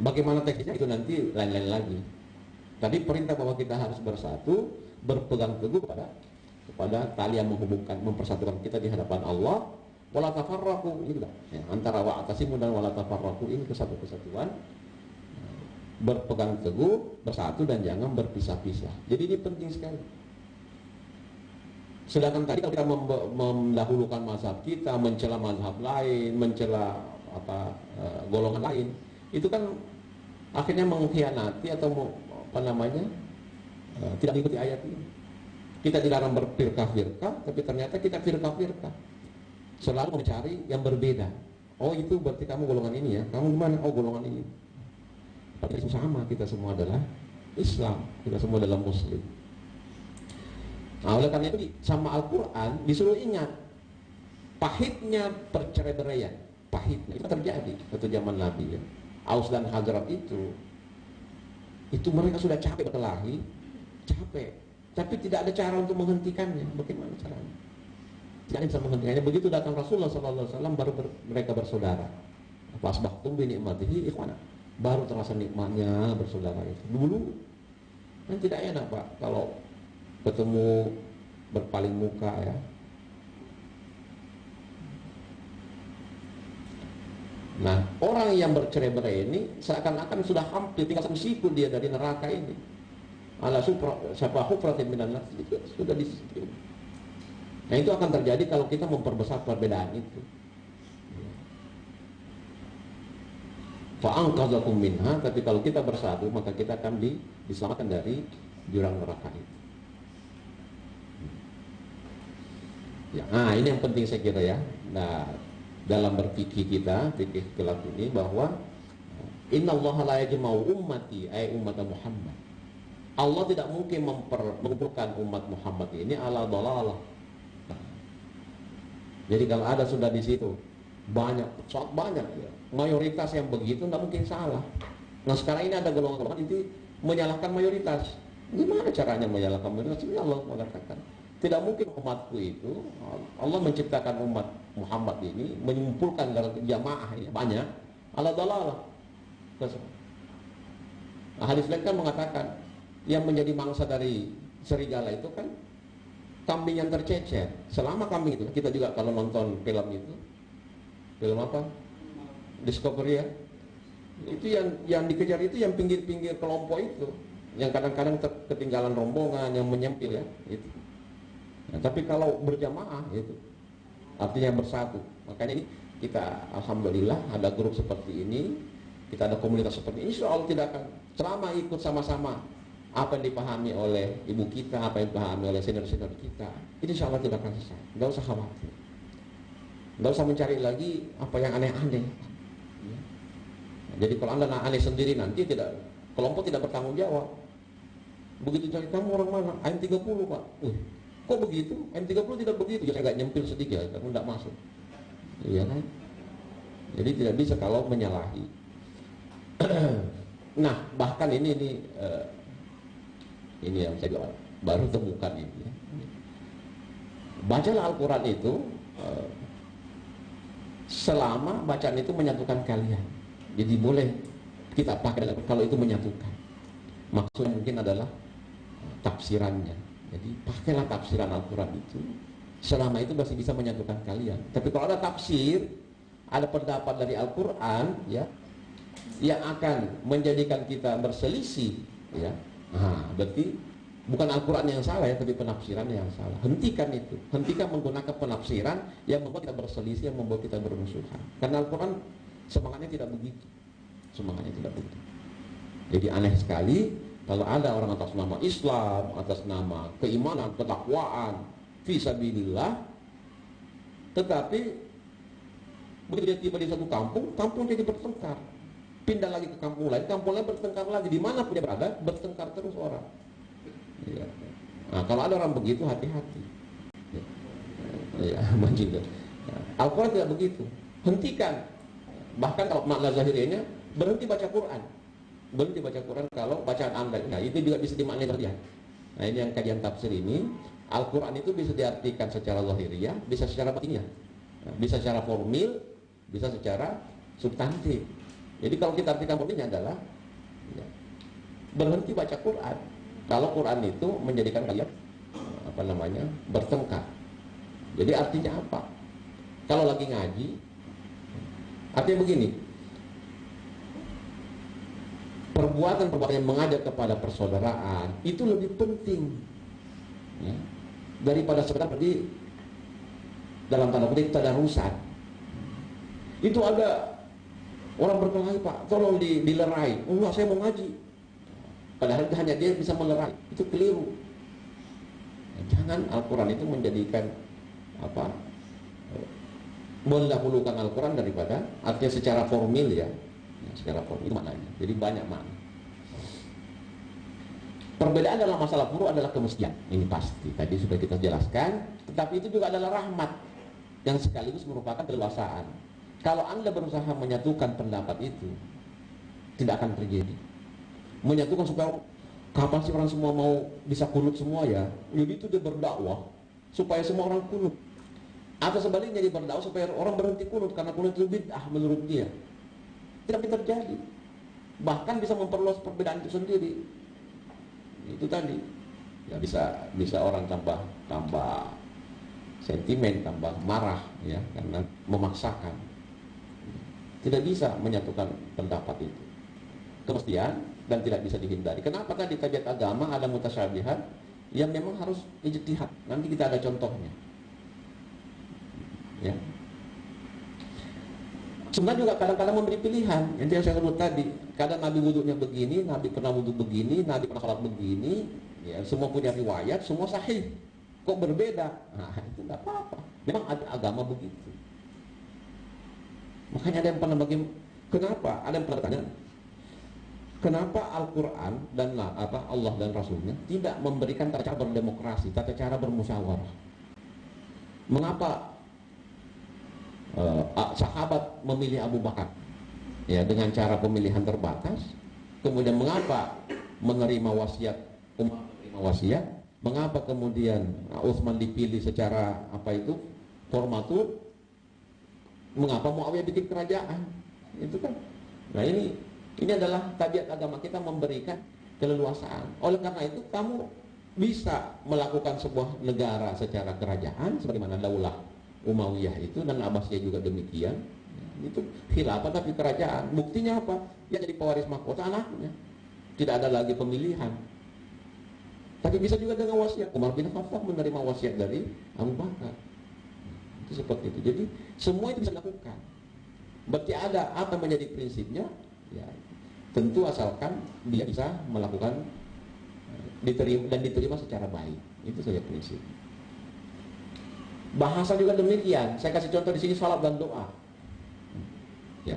Bagaimana teksnya itu nanti lain-lain lagi. Tadi perintah bahwa kita harus bersatu, berpegang teguh kepada tali yang menghubungkan, mempersatukan kita di hadapan Allah. Wala tafarraqu, ini ya, antara wa'tasimu dan wala tafarraqu ini kesatuan. Berpegang teguh, bersatu dan jangan berpisah-pisah. Jadi ini penting sekali. Sedangkan tadi kalau kita mendahulukan mazhab kita, mencela mazhab lain, mencela golongan lain, itu kan akhirnya mengkhianati atau tidak mengikuti ayat ini. Kita dilarang berfirqah-firqah, tapi ternyata kita firqah-firqah. Selalu mencari yang berbeda. Oh itu berarti kamu golongan ini ya. Kamu gimana? Oh golongan ini. Tapi sama, kita semua adalah Islam. Kita semua adalah Muslim. Nah oleh karena itu sama Al-Quran disuruh ingat pahitnya perceraian. Pahitnya itu terjadi waktu zaman Nabi ya. Aus dan Khazraj itu mereka sudah capek berkelahi, capek. Tapi tidak ada cara untuk menghentikannya. Bagaimana caranya? Tidak bisa menghentikannya. Begitu datang Rasulullah SAW baru mereka bersaudara. Fasbahtum bi ni'matihi ikhwana. Baru terasa nikmatnya bersaudara itu. Dulu kan tidak enak Pak kalau ketemu berpaling muka ya. Nah, orang yang bercerai-berai ini seakan-akan sudah hampir tinggal satu siku dia dari neraka ini. Ala sapa hufratin minan nar, itu sudah di situ. Nah itu akan terjadi kalau kita memperbesar perbedaan itu. Fa'angkazakum minha, tapi kalau kita bersatu maka kita akan diselamatkan dari jurang neraka itu. Ya, nah ini yang penting saya kira ya. Nah, dalam berfikih kita, fikih kelak ini bahwa innallaha la yajma'u ummati ay ummat Muhammad. Allah tidak mungkin mengumpulkan umat Muhammad ini ala dhalalah. Jadi kalau ada sudah di situ banyak, sangat banyak ya. Mayoritas yang begitu tidak mungkin salah. Nah sekarang ini ada golongan-golongan itu menyalahkan mayoritas. Gimana caranya menyalahkan mayoritas? Ini Allah mengatakan tidak mungkin umatku itu, Allah menciptakan umat Muhammad ini mengumpulkan jamaah ya, banyak ala dalalah. Nah, hadis lain kan mengatakan yang menjadi mangsa dari serigala itu kan kambing yang tercecer. Selama kambing itu, kita juga kalau nonton film itu, film apa? Discovery ya. Itu yang dikejar itu yang pinggir-pinggir kelompok itu, yang kadang-kadang ketinggalan rombongan yang menyempil ya, itu. Nah, tapi kalau berjamaah itu artinya bersatu. Makanya ini kita alhamdulillah ada grup seperti ini, kita ada komunitas seperti ini. Insya Allah tidak akan selama ikut sama-sama apa yang dipahami oleh ibu kita, apa yang dipahami oleh senior-senior kita, ini insya Allah tidak akan selesai. Nggak usah khawatir, nggak usah mencari lagi apa yang aneh-aneh. Jadi kalau anda aneh sendiri nanti kelompok tidak bertanggung jawab. Begitu cari kamu orang mana? AM30 Pak. Kok begitu? M30 tidak begitu. Ya saya agak nyempil sedikit, kamu tidak masuk. Iya kan? Jadi tidak bisa kalau menyalahi. Nah, bahkan ini yang saya baru temukan ini. Ya. Bacalah Al-Quran itu selama bacaan itu menyatukan kalian. Jadi boleh kita pakai kalau itu menyatukan. Maksudnya mungkin adalah tafsirannya. Jadi pakailah tafsiran Al-Quran itu selama itu masih bisa menyatukan kalian. Tapi kalau ada tafsir, ada pendapat dari Al-Quran ya, yang akan menjadikan kita berselisih ya, berarti bukan Al-Quran yang salah ya, tapi penafsiran yang salah. Hentikan itu, hentikan menggunakan penafsiran yang membuat kita berselisih, yang membuat kita bermusuhan. Karena Al-Quran semangatnya tidak begitu, semangatnya tidak begitu. Jadi aneh sekali kalau ada orang atas nama Islam, atas nama keimanan, ketakwaan, fisabilillah, tetapi begitu dia tiba di satu kampung jadi bertengkar. Pindah lagi ke kampung lain bertengkar lagi. Di mana pun dia berada, bertengkar terus orang. Ya. Nah, kalau ada orang begitu, hati-hati. Ya, ya, Al-Quran tidak begitu. Hentikan. Bahkan kalau makna zahirnya, berhenti baca Quran. Berhenti baca Quran kalau bacaan anda. Nah, itu juga bisa dimaknai berlebihan. Nah, ini yang kajian tafsir ini. Al-Quran itu bisa diartikan secara lahiriah, bisa secara batiniah. Nah, bisa secara formil, bisa secara substantif. Jadi kalau kita artikan formilnya adalah ya, berhenti baca Quran. Kalau Quran itu menjadikan kalian bertengkar. Jadi artinya apa? Kalau lagi ngaji, artinya begini. Perbuatan-perbuatan yang mengajak kepada persaudaraan itu lebih penting ya, daripada sekedar di dalam tanda petik tadarusan. Itu ada orang berkelahi, Pak, tolong dilerai. Enggak, saya mau ngaji. Padahal hanya dia bisa melerai. Itu keliru. Jangan Al-Quran itu menjadikan mendahulukan Al-Quran daripada artinya secara formil ya. Secara formil itu maknanya. Jadi banyak makna. Perbedaan dalam masalah furu adalah kemestian. Ini pasti. Tadi sudah kita jelaskan. Tetapi itu juga adalah rahmat yang sekaligus merupakan kedewasaan. Kalau Anda berusaha menyatukan pendapat itu, tidak akan terjadi. Menyatukan supaya kapan sih orang semua mau bisa kunut semua ya? Jadi itu dia berdakwah supaya semua orang kunut. Atau sebaliknya dia berdakwah supaya orang berhenti kunut karena kunut itu bid'ah menurut dia. Tidak terjadi. Bahkan bisa memperluas perbedaan itu sendiri. Itu tadi. Ya bisa orang tambah sentimen, tambah marah ya karena memaksakan. Tidak bisa menyatukan pendapat itu. Kemestian dan tidak bisa dihindari. Kenapa tadi kajian agama ada mutasyabihat yang memang harus ijtihad. Nanti kita ada contohnya. Ya. Sebenarnya juga kadang-kadang memberi pilihan. Yang saya sebut tadi, kadang Nabi wudhunya begini, Nabi pernah wudhu begini, Nabi pernah salat begini, ya, semua punya riwayat, semua sahih. Kok berbeda? Nah, itu nggak apa-apa. Memang ada agama begitu. Makanya ada yang pernah kenapa? Ada yang pernah tanya, kenapa Al-Quran dan Allah dan Rasulnya tidak memberikan tata cara berdemokrasi, tata cara bermusyawarah? Mengapa sahabat memilih Abu Bakar ya dengan cara pemilihan terbatas, kemudian mengapa menerima wasiat Umar, menerima wasiat, mengapa kemudian Utsman dipilih secara formatur, mengapa Muawiyah bikin kerajaan, itu kan. Nah ini adalah tabiat agama kita, memberikan keleluasaan. Oleh karena itu kamu bisa melakukan sebuah negara secara kerajaan sebagaimana Daulah Umayyah itu, dan Abbasiyah juga demikian. Itu khilafah tapi kerajaan. Buktinya apa? Ya jadi pewaris mahkota anaknya. Tidak ada lagi pemilihan. Tapi bisa juga dengan wasiat. Umar bin Khattab menerima wasiat dari Abu Bakar. Itu seperti itu. Jadi semua itu bisa dilakukan. Berarti ada apa menjadi prinsipnya? Ya, tentu asalkan dia bisa melakukan diterima secara baik. Itu saja prinsip. Bahasa juga demikian. Saya kasih contoh di sini, salat dan doa. Ya,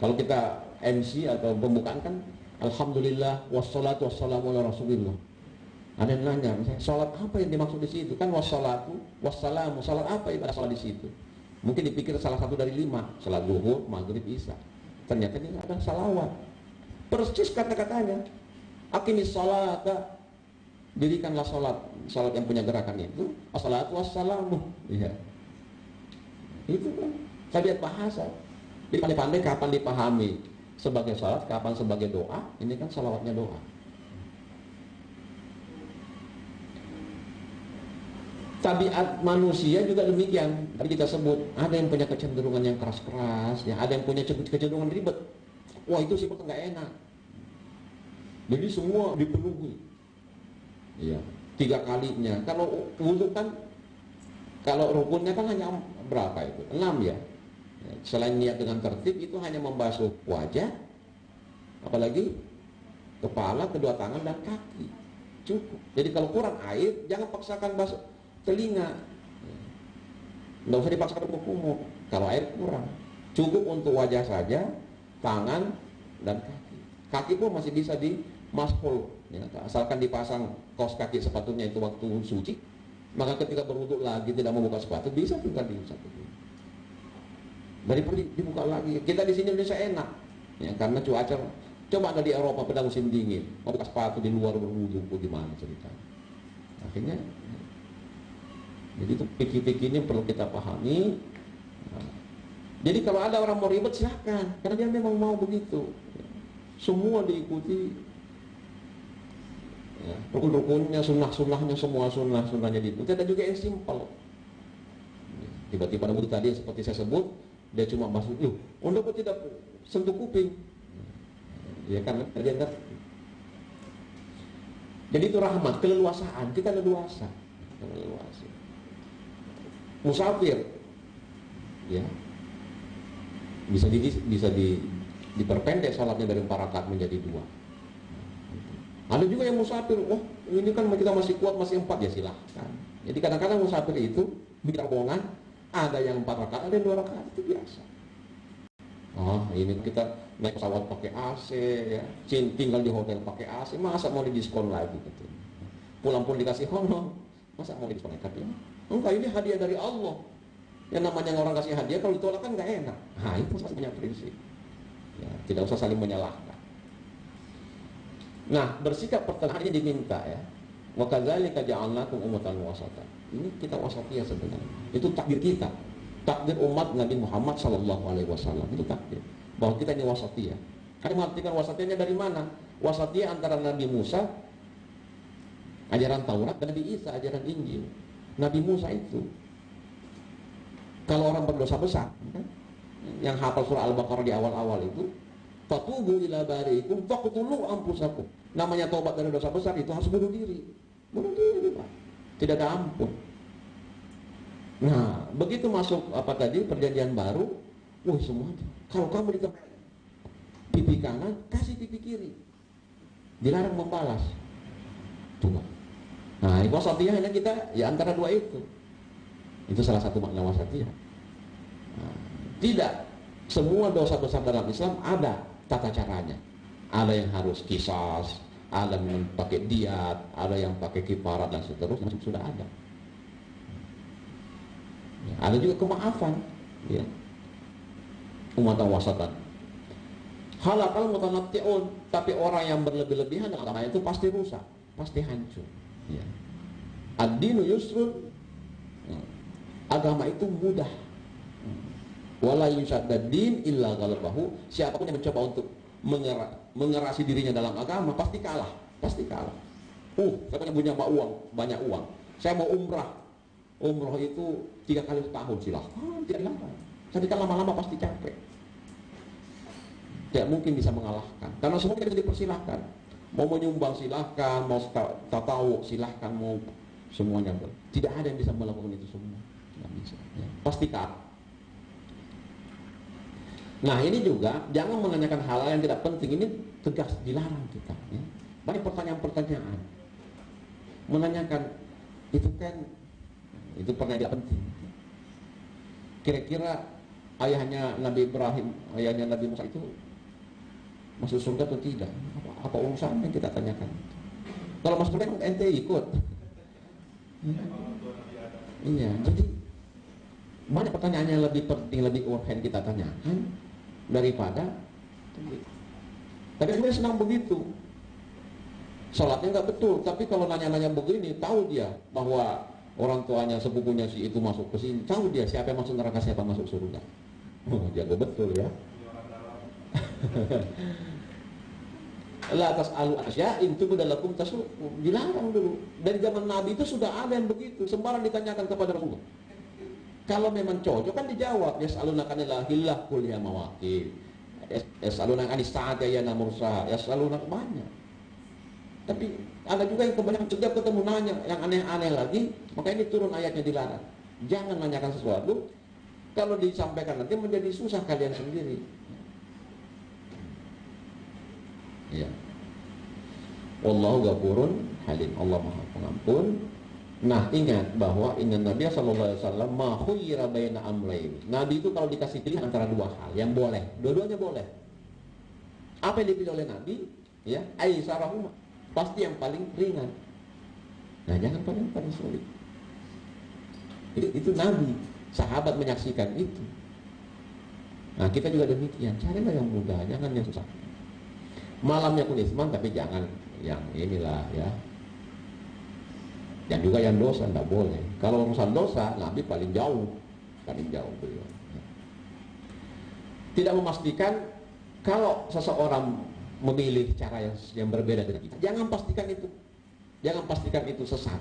kalau kita MC atau pembukaan kan, Alhamdulillah wassalatu wassalamu ala Rasulillah. Ada yang nanya, misalnya, salat apa yang dimaksud di situ? Kan wassalatu wassalamu, salat apa ibadah salat di situ? Mungkin dipikir salah satu dari 5, salat zuhur, maghrib, isya. Ternyata ini ada salawat. Persis kata-katanya. Aqimis salata, dirikanlah salat yang punya gerakan itu, assalatu wassalamu. Iya. Itu kan tabiat bahasa. Jadi pandai-pandai kapan dipahami sebagai salat, kapan sebagai doa. Ini kan salawatnya doa. Tabiat manusia juga demikian. Tadi kita sebut, ada yang punya kecenderungan yang keras-keras, ya, ada yang punya kecenderungan ribet. Wah, itu sifat nggak enak. Jadi semua dipenuhi. Iya, 3 kalinya. Kalau wudhu kan, kalau rukunnya kan hanya berapa itu? 6 ya. Selain niat dengan tertib, itu hanya membasuh wajah, apalagi kepala, kedua tangan dan kaki. Cukup. Jadi kalau kurang air, jangan paksakan basuh telinga. Nggak usah dipaksakan kumur kalau air kurang. Cukup untuk wajah saja, tangan dan kaki. Kaki pun masih bisa dimashul. Ya, asalkan dipasang kaos kaki sepatunya itu waktu suci, maka ketika berwudu lagi tidak membuka sepatu, bisa tinggal diusap. Daripada dibuka lagi. Kita di sini Indonesia enak, ya, karena cuaca. Coba ada di Eropa pada musim dingin, mau buka sepatu di luar berwudu, gimana ceritanya? Akhirnya, jadi itu pikir-pikir ini perlu kita pahami. Nah, jadi kalau ada orang mau ribet silahkan, karena dia memang mau begitu. Semua diikuti. Ya, rukun-rukunnya, sunnah-sunnahnya, semua sunnah-sunnahnya diikuti. Ada juga yang simpel. Tiba-tiba wudhu tadi seperti saya sebut, dia cuma basuh, Anda kok tidak sentuh kuping? Ya karena dia ngerti. Jadi itu rahmat, keleluasaan. Kita leluasa. Musafir, ya, bisa diperpendek salatnya dari 4 rakaat menjadi 2. Ada juga yang musafir, ini kan kita masih kuat, masih 4, ya silahkan. Jadi kadang-kadang musafir itu bikin rombongan, ada yang 4 rakaat, ada yang 2 rakaat, itu biasa. Ini kita naik pesawat pakai AC, ya, tinggal di hotel pakai AC, masa mau didiskon lagi gitu. Pulang pun dikasih honor, masa mau didiskon lagi? Enggak, ini hadiah dari Allah. Yang namanya orang kasih hadiah, kalau ditolak kan nggak enak. Itu punya prinsip. Ya, tidak usah saling menyalahkan. Nah, bersikap pertengahannya diminta ya. Wa kadzalika ja'alnakum ummatan wasatan. Ini kita wasatiyah sebenarnya. Itu takdir kita. Takdir umat Nabi Muhammad SAW itu takdir bahwa kita ini wasatiyah. Karena mengartikan wasatiyahnya dari mana? Wasatiyah antara Nabi Musa ajaran Taurat dan Nabi Isa ajaran Injil. Nabi Musa itu kalau orang berdosa besar, kan? Yang hafal surah Al-Baqarah di awal-awal itu, fatubu ila bariikum faqtulu anfusakum. Namanya taubat dari dosa besar itu harus bunuh diri. Bunuh diri, Pak. Tidak ada ampun. Nah, begitu masuk perjanjian baru, Wah semua. Kalau kamu di pipi kanan, kasih pipi kiri. Dilarang membalas. Coba. Nah, wasatiyahnya kita ya antara dua itu. Itu salah satu makna wasatiyah. Nah, tidak semua dosa besar dalam Islam ada tata caranya. Ada yang harus qisas, ada yang pakai diat, ada yang pakai kifarat dan seterusnya, sudah ada. Ya, ada juga kemaafan, ya. Umatan wasatan. Halakal mutanatti'un, tapi orang yang berlebih-lebihan dengan agama itu pasti rusak, pasti hancur. Ya. Ad-dinu yusrun, agama itu mudah. Wala yusaddad din illa ghalabahu. Siapapun yang mencoba untuk mengerasi dirinya dalam agama pasti kalah, pasti kalah. Saya punya banyak uang. Saya mau umrah itu 3 kali setahun, silahkan, tidak lama. Tapi kan lama-lama pasti capek. Tidak mungkin bisa mengalahkan. Karena semua kita dipersilahkan. Mau menyumbang silahkan, mau tatawuk silahkan, mau semuanya. Tidak ada yang bisa melakukan itu semua. Tidak bisa. Ya. Pasti kalah. Nah ini juga jangan menanyakan hal yang tidak penting. Ini tegas dilarang kita. Ya. Banyak pertanyaan-pertanyaan. Menanyakan itu kan itu pernah tidak penting. Kira-kira ayahnya Nabi Ibrahim, ayahnya Nabi Musa itu masuk surga atau tidak? Apa urusannya kita tanyakan? Kalau masuk surga ente ikut. Iya, jadi banyak pertanyaan yang lebih penting, lebih urgent kita tanyakan daripada. Tapi sebenarnya senang begitu. Sholatnya nggak betul, tapi kalau nanya-nanya begini, tahu dia bahwa orang tuanya, sepupunya si itu masuk ke sini, tahu dia siapa yang masuk neraka, siapa yang masuk surga. Jago betul ya. La tas'alu asya'in tubdalakum tasu. Dilarang dulu. Dari zaman Nabi itu sudah ada yang begitu, sembarang ditanyakan kepada Rasulullah. Kalau memang cocok kan dijawab, yas'alunaka anil ahillah qul ya mawaqit. Yas'alunaka anis sa'ati ya namursa, yas'alunaka banyak. Tapi ada juga yang kebanyakan setiap ketemu nanya yang aneh-aneh lagi, maka ini turun ayatnya dilarang. Jangan nanyakan sesuatu, kalau disampaikan nanti menjadi susah kalian sendiri. Ya. Wallahu ghafurun halim. Allah Maha Pengampun. Nah, ingat bahwa Nabi sallallahu alaihi wasallam ma khuyyira baina amrayn. Nabi itu kalau dikasih pilih antara dua hal yang boleh, dua-duanya boleh. Apa yang dipilih oleh Nabi? Ya, aisarahuma. Pasti yang paling ringan. Nah, jangan paling sulit. Itu Nabi, sahabat menyaksikan itu. Nah, kita juga demikian. Carilah yang mudah, jangan yang susah. Malamnya pun isman, tapi jangan yang inilah ya. Dan juga yang dosa tidak boleh. Kalau urusan dosa, Nabi paling jauh beliau. Tidak memastikan kalau seseorang memilih cara yang berbeda dari kita. Jangan pastikan itu sesat.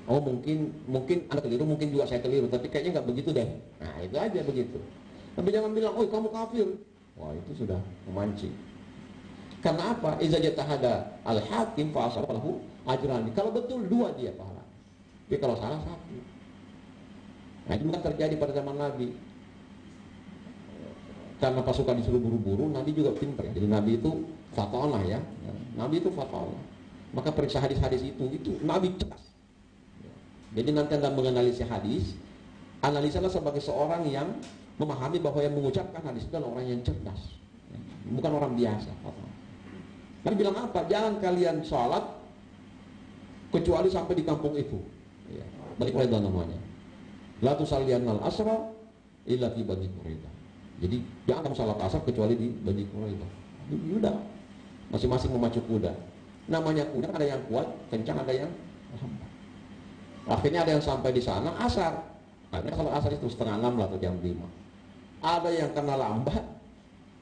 Oh mungkin Anda keliru, mungkin juga saya keliru, tapi kayaknya nggak begitu deh. Nah itu aja begitu. Tapi jangan bilang, oh kamu kafir. Wah itu sudah memancing. Karena apa? Iza jatahada al-hakim fa asabahu ajrani. Kalau betul dua dia pahala. Tapi kalau salah satu. Nah itu bukan terjadi pada zaman Nabi. Karena pasukan disuruh buru-buru, Nabi juga pintar ya. Jadi Nabi itu fatalah ya. Nabi itu fatalah. Maka periksa hadis-hadis itu Nabi cerdas. Jadi nanti Anda menganalisis hadis, analisalah sebagai seorang yang memahami bahwa yang mengucapkan hadis itu adalah orang yang cerdas, bukan orang biasa. Nabi bilang apa? Jangan kalian sholat kecuali sampai di kampung itu. Ya, Bani Quraidah namanya. La tusalliyannal asra illa fi Bani Quraidah. Jadi jangan kamu sholat asar kecuali di Bani Quraidah. Udah, masing-masing memacu kuda. Namanya kuda ada yang kuat, kencang, ada yang lambat. Akhirnya ada yang sampai di sana asar. Karena kalau asar itu 5:30 lah atau jam 5. Ada yang kena lambat,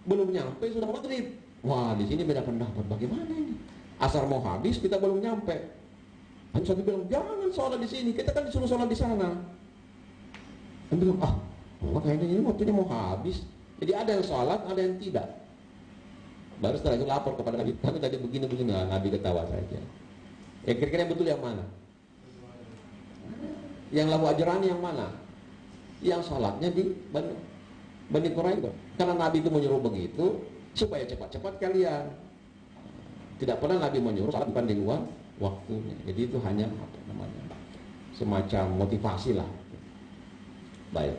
belum nyampe sudah maghrib. Wah di sini beda pendapat. Bagaimana ini? Asar mau habis kita belum nyampe. Hanya satu bilang jangan sholat di sini. Kita kan disuruh sholat di sana. Dan bilang kayaknya ini waktunya mau habis. Jadi ada yang sholat, ada yang tidak. Baru setelah itu lapor kepada Nabi. Kami tadi begini-begini. Nabi ketawa saja. Kira-kira yang betul yang mana? Yang lahu ajrani yang mana? Yang sholatnya di Bani. Bani Quraidah. Karena Nabi itu menyuruh begitu supaya cepat-cepat kalian. Tidak pernah Nabi menyuruh salat bukan di luar waktunya. Jadi itu hanya apa namanya, semacam motivasi lah. Baik.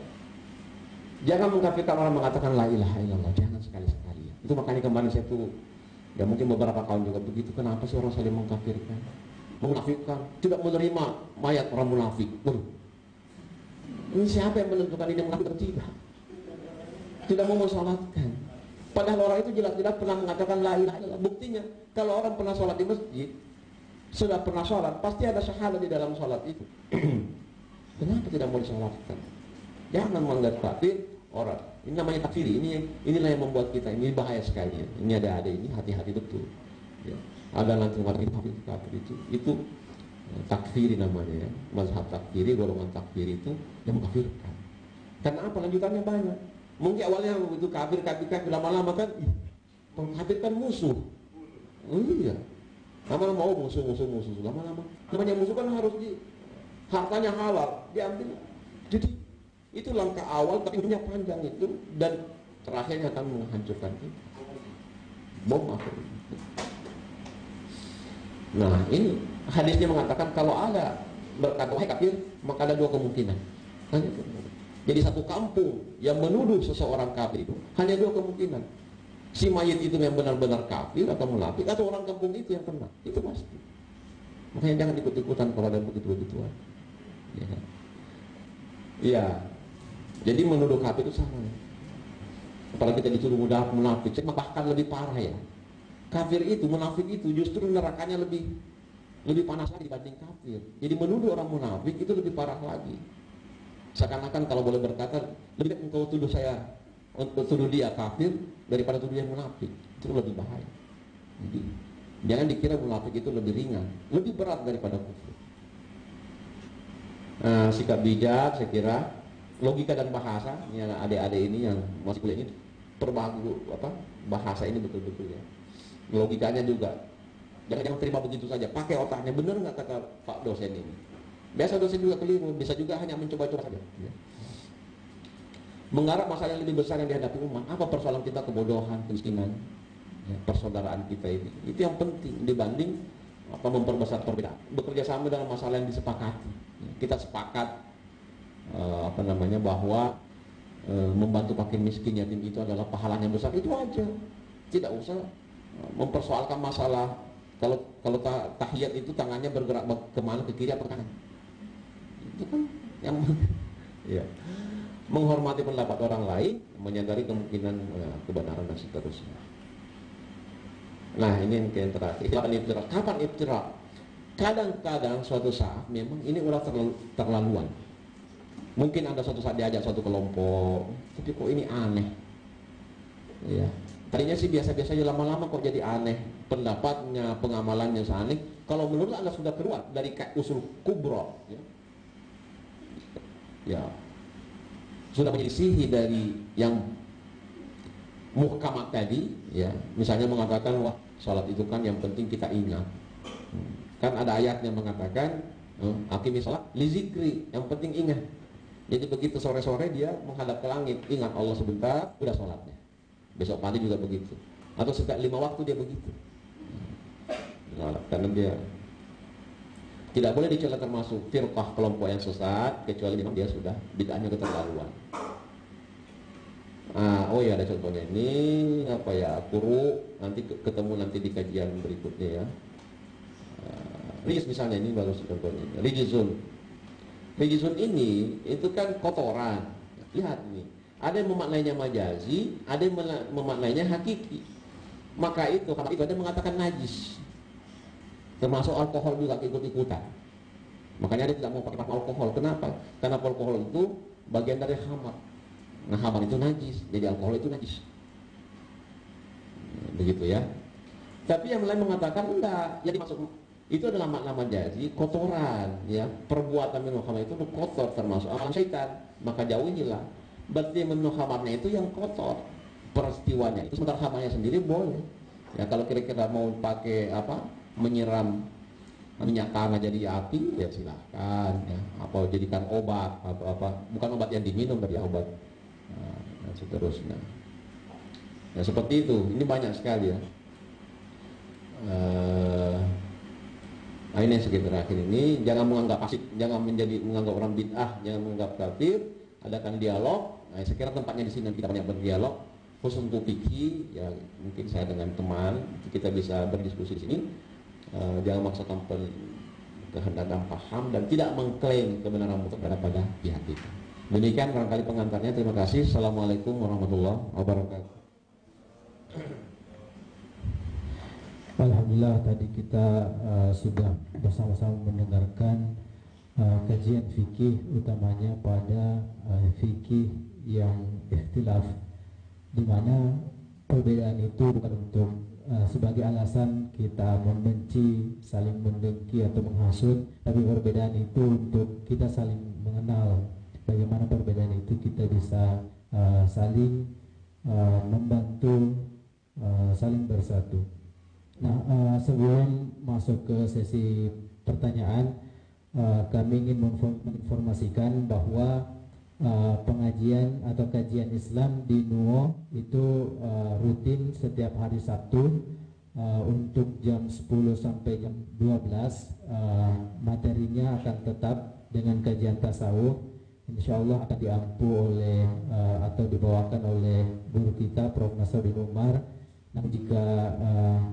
Jangan mengkafirkan orang mengatakan la ilaha illallah, jangan sekali-sekali. Itu makanya kemarin saya tuh, ya mungkin beberapa kawan juga begitu. Kenapa sih orang saling mengkafirkan, menafikan, tidak menerima mayat orang munafik? Ini siapa yang menentukan ini munafik atau tidak? Tidak mau mensolatkan. Padahal orang itu jelas-jelas pernah mengatakan la ilaha illallah. Buktinya, kalau orang pernah sholat di masjid, sudah pernah sholat, pasti ada syahadat di dalam sholat itu. Kenapa tidak mau disolatkan? Jangan menganggap kafir orang. Ini namanya takfiri. Inilah yang membuat kita ini bahaya sekali. Ya. Ini ada ini hati-hati betul. Ya. Ada nanti mengatakan kafir itu takfiri namanya. Ya. Mazhab takfiri, golongan takfiri itu yang mengkafirkan. Karena apa? Lanjutannya banyak. Mungkin awalnya itu kafir, lama-lama kan mengkafirkan musuh. Oh iya. Lama-lama mau musuh. Lama-lama. Namanya musuh kan harus hartanya halal diambil. Jadi itu langkah awal, tapi punya panjang itu, dan terakhirnya akan menghancurkan kita. Bom akhir. Nah ini hadisnya mengatakan kalau ada berkata wahai kafir, maka ada dua kemungkinan. Jadi satu kampung yang menuduh seseorang kafir itu hanya dua kemungkinan. Si mayit itu yang benar-benar kafir atau munafik, atau orang kampung itu yang kena. Itu pasti. Makanya jangan ikut-ikutan kalau ada begitu-begituan. Ya. Iya. Jadi menuduh kafir itu sama. Apalagi kita disuruh mudah munafik, bahkan lebih parah ya. Kafir itu, munafik itu justru nerakanya lebih panas lagi dibanding kafir. Jadi menuduh orang munafik itu lebih parah lagi. Seakan-akan kalau boleh berkata, lebih baik engkau tuduh dia kafir daripada tuduh dia munafik. Itu lebih bahaya. Jadi jangan dikira munafik itu lebih ringan, lebih berat daripada kufur. Sikap bijak, saya kira logika dan bahasa, ini adik-adik ini yang masih kuliah ini perbahagu bahasa ini betul-betul ya. Logikanya juga jangan terima begitu saja, pakai otaknya. Benar nggak kata Pak dosen ini? Biasa dosen juga keliru, bisa juga hanya mencoba-coba saja ya. Menggarap masalah yang lebih besar yang dihadapi umat. Apa persoalan kita? Kebodohan, kemiskinan ya, persaudaraan kita ini, itu yang penting dibanding memperbesar perbedaan. Bekerja sama dalam masalah yang disepakati ya. Kita sepakat bahwa membantu fakir miskin yatim itu adalah pahalanya besar, itu aja. Tidak usah mempersoalkan masalah kalau tahiyat itu tangannya bergerak kemana, ke kiri atau ke kanan. Itu kan yang ya. Menghormati pendapat orang lain, menyadari kemungkinan kebenaran dan seterusnya. Nah ini yang terakhir. Kapan ibtira? Kadang-kadang suatu saat memang ini udah terlaluan. Mungkin ada suatu saat diajak suatu kelompok, tapi kok ini aneh. Ya. Tadinya sih biasa-biasa aja, lama-lama kok jadi aneh. Pendapatnya, pengamalannya aneh. Kalau menurut Anda sudah keluar dari usul kubro, ya, sudah menjadi sihir dari yang muhkamat tadi, ya. Misalnya mengatakan wah sholat itu kan yang penting kita ingat. Kan ada ayat yang mengatakan aqimi sholat li zikri, yang penting ingat. Jadi begitu sore-sore dia menghadap ke langit, ingat Allah sebentar, udah sholatnya. Besok pagi juga begitu. Atau setiap 5 waktu dia begitu. Karena dia tidak boleh dicela termasuk firqah, kelompok yang sesat, kecuali memang dia sudah bid'ahnya keterlaluan. Oh ya, ada contohnya ini Quru, nanti ketemu nanti di kajian berikutnya ya. Rijis misalnya, ini baru contohnya. Rijizun ini itu kan kotoran. Lihat nih, ada yang memaknainya majazi, ada yang memaknainya hakiki. Maka itu ada yang mengatakan najis. Termasuk alkohol juga ikut-ikutan. Makanya dia tidak mau pakai alkohol. Kenapa? Karena alkohol itu bagian dari khamar. Nah khamar itu najis, jadi alkohol itu najis. Begitu ya. Tapi yang lain mengatakan enggak. Jadi masuk itu adalah makna majazi, kotoran ya. Perbuatan minum khamar itu kotor, termasuk amal syaitan. Maka jauhilah. Berarti minum khamarnya itu yang kotor, peristiwanya itu. Sementara khamarnya sendiri boleh. Ya kalau kira-kira mau pakai menyiram minyak tanah jadi api, ya silahkan ya. Apa jadikan obat atau bukan obat yang diminum, tapi obat dan seterusnya. Ya seperti itu, ini banyak sekali ya. Nah ini yang sekitar akhir ini, jangan menganggap asik, jangan menganggap orang bid'ah, jangan menganggap kafir, adakan dialog. Nah saya kira tempatnya di sini kita banyak berdialog, khusus untuk fikih, ya mungkin saya dengan teman kita bisa berdiskusi di sini. Jangan memaksakan kehendak dan paham dan tidak mengklaim kebenaran mutlak pada pihak kita. Demikian barangkali pengantarnya. Terima kasih. Assalamualaikum warahmatullahi wabarakatuh. Alhamdulillah tadi kita sudah bersama-sama mendengarkan kajian fikih, utamanya pada fikih yang ikhtilaf, di mana perbedaan itu bukan untuk sebagai alasan kita membenci, saling mendengki atau menghasut, tapi perbedaan itu untuk kita saling mengenal. Bagaimana perbedaan itu kita bisa saling membantu, saling bersatu. Nah, sebelum masuk ke sesi pertanyaan, kami ingin menginformasikan bahwa pengajian atau kajian Islam di Nuo itu rutin setiap hari Sabtu untuk jam 10 sampai jam 12. Materinya akan tetap dengan kajian tasawuf. Insya Allah akan diampu oleh atau dibawakan oleh guru kita Prof. Nasruddin Umar. Nah, jika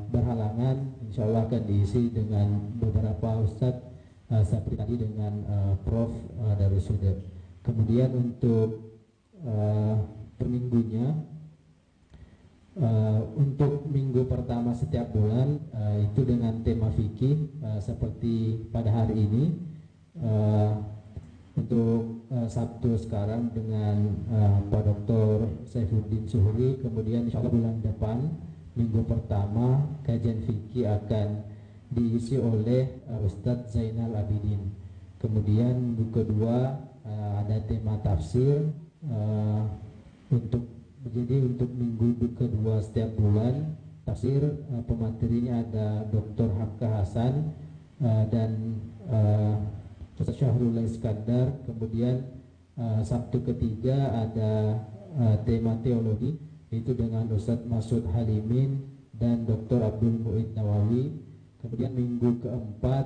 berhalangan, insya Allah akan diisi dengan beberapa ustadz seperti tadi dengan Prof. Darussuda. Kemudian untuk per minggunya, untuk minggu pertama setiap bulan itu dengan tema fikih seperti pada hari ini. Untuk Sabtu sekarang dengan Pak Dr. Saifuddin Suhri. Kemudian insya Allah bulan depan minggu pertama kajian fikih akan diisi oleh Ustadz Zainal Abidin. Kemudian minggu kedua ada tema tafsir untuk minggu kedua setiap bulan tafsir. Pematerinya ada Dr. Hamka Hasan dan Ustaz Syahrul Iskandar. Kemudian Sabtu ketiga ada tema teologi, itu dengan Ustaz Masud Halimin dan Dr. Abdul Mu'id Nawawi. Kemudian minggu keempat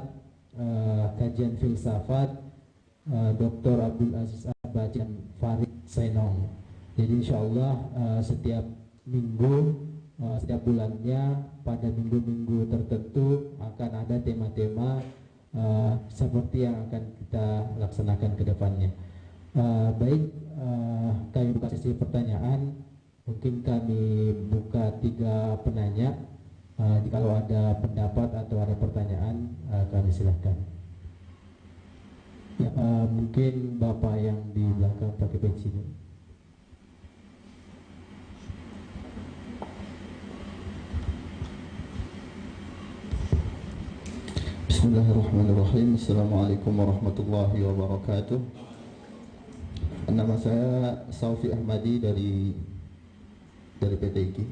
kajian filsafat Dr. Abdul Aziz Abaci dan Farid Sainong. Jadi insya Allah setiap minggu, setiap bulannya pada minggu-minggu tertentu akan ada tema-tema seperti yang akan kita laksanakan ke depannya. Baik, kami buka sesi pertanyaan. Mungkin kami buka 3 penanya. Kalau ada pendapat atau ada pertanyaan, kami silahkan. Ya, mungkin Bapak yang di belakang pakai peci. Bismillahirrahmanirrahim. Assalamualaikum warahmatullahi wabarakatuh. Nama saya Saufi Ahmadi dari PT IKI.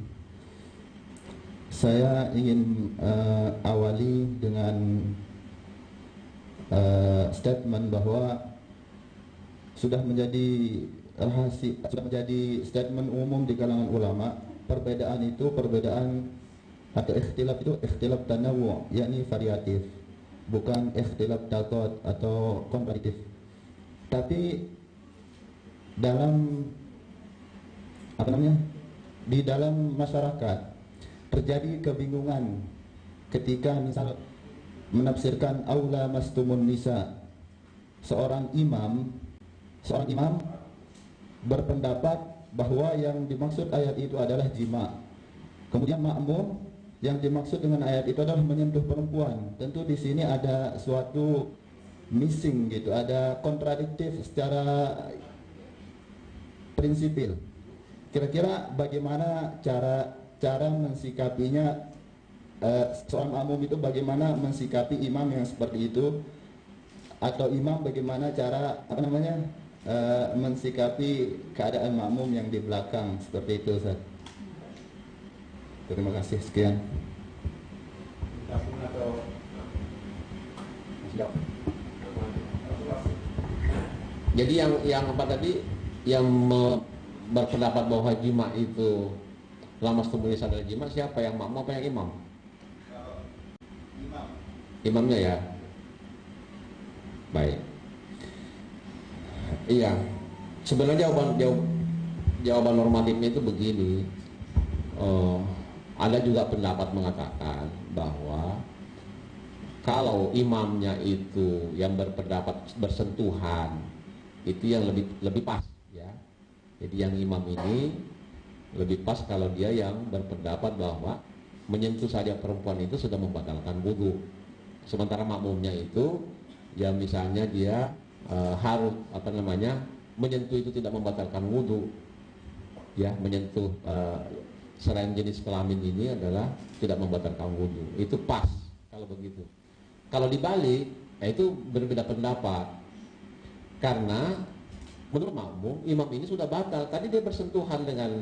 Saya ingin awali dengan statement bahwa sudah menjadi statement umum di kalangan ulama, perbedaan atau ikhtilaf itu ikhtilaf tanawu, yakni variatif, bukan ikhtilaf tadad atau kontradiktif. Tapi di dalam masyarakat terjadi kebingungan ketika misal menafsirkan aula mastumun nisa. Seorang imam berpendapat bahwa yang dimaksud ayat itu adalah jima. Kemudian makmum, yang dimaksud dengan ayat itu adalah menyentuh perempuan. Tentu di sini ada suatu missing gitu, ada kontradiktif secara prinsipil. Kira-kira bagaimana cara mensikapinya, seorang makmum itu bagaimana mensikapi imam yang seperti itu, atau imam bagaimana cara mensikapi keadaan makmum yang di belakang seperti itu, Ustaz. Terima kasih, sekian. Jadi yang apa tadi, yang berpendapat bahwa jima itu lamas tubuhnya adalah jima, siapa yang makmum apa yang imam? Imamnya ya. Baik. Iya. Sebenarnya jawaban normatifnya itu begini. Ada juga pendapat mengatakan bahwa kalau imamnya itu yang berpendapat bersentuhan, itu yang lebih pas ya. Jadi yang imam ini lebih pas kalau dia yang berpendapat bahwa menyentuh saja perempuan itu sudah membatalkan wudu. Sementara makmumnya itu ya misalnya dia harus menyentuh itu tidak membatalkan wudu. Ya, menyentuh selain jenis kelamin ini adalah tidak membatalkan wudu. Itu pas kalau begitu. Kalau dibalik, itu berbeda pendapat. Karena menurut makmum, imam ini sudah batal. Tadi dia bersentuhan dengan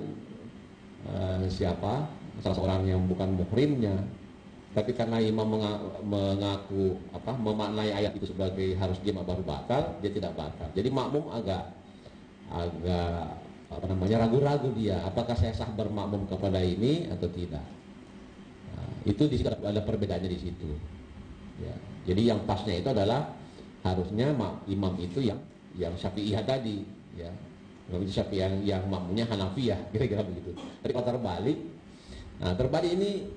siapa? Salah seorang yang bukan muhrimnya. Tapi karena imam mengaku memaknai ayat itu sebagai harus jima baru batal, dia tidak batal. Jadi makmum agak ragu-ragu dia, apakah saya sah bermakmum kepada ini atau tidak. Nah, itu di situ ada perbedaannya di situ. Ya. Jadi yang pasnya itu adalah harusnya imam itu yang Syafi'iyah tadi, ya. Itu Syafi'iyah yang makmumnya Hanafiyah, kira-kira begitu. Tapi kalau terbalik ini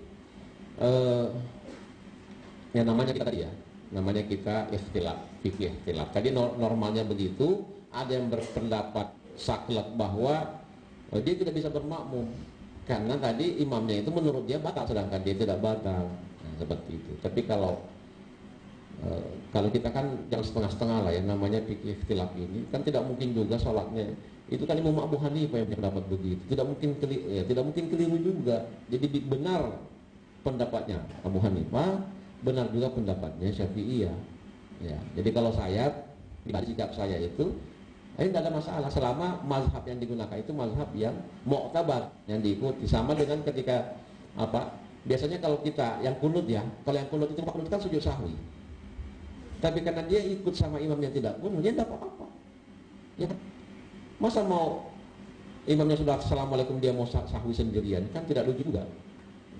yang namanya kita ikhtilaf, fikih ikhtilaf. Tadi normalnya begitu, ada yang berpendapat saklek bahwa dia tidak bisa bermakmum karena tadi imamnya itu menurut dia batal sedangkan dia tidak batal. Nah, seperti itu. Tapi kalau kita kan jangan setengah-setengah lah ya, namanya fikih ikhtilaf ini kan tidak mungkin juga sholatnya itu kan Imam Abu Hanifah yang berpendapat begitu, tidak mungkin keliru juga. Jadi benar pendapatnya Abu Hanifah, benar juga pendapatnya Syafi'iyah. Ya, jadi kalau saya pribadi sikap saya itu tidak ada masalah selama mazhab yang digunakan itu mazhab yang mu'tabar, yang diikuti. Sama dengan ketika biasanya kalau kita yang kunut ya, kalau yang kunut itu kan sujud sahwi. Tapi karena dia ikut sama imam yang tidak kunut, dia tidak apa-apa. Ya, masa mau imamnya sudah assalamualaikum dia mau sahwi sendirian, kan tidak lucu juga.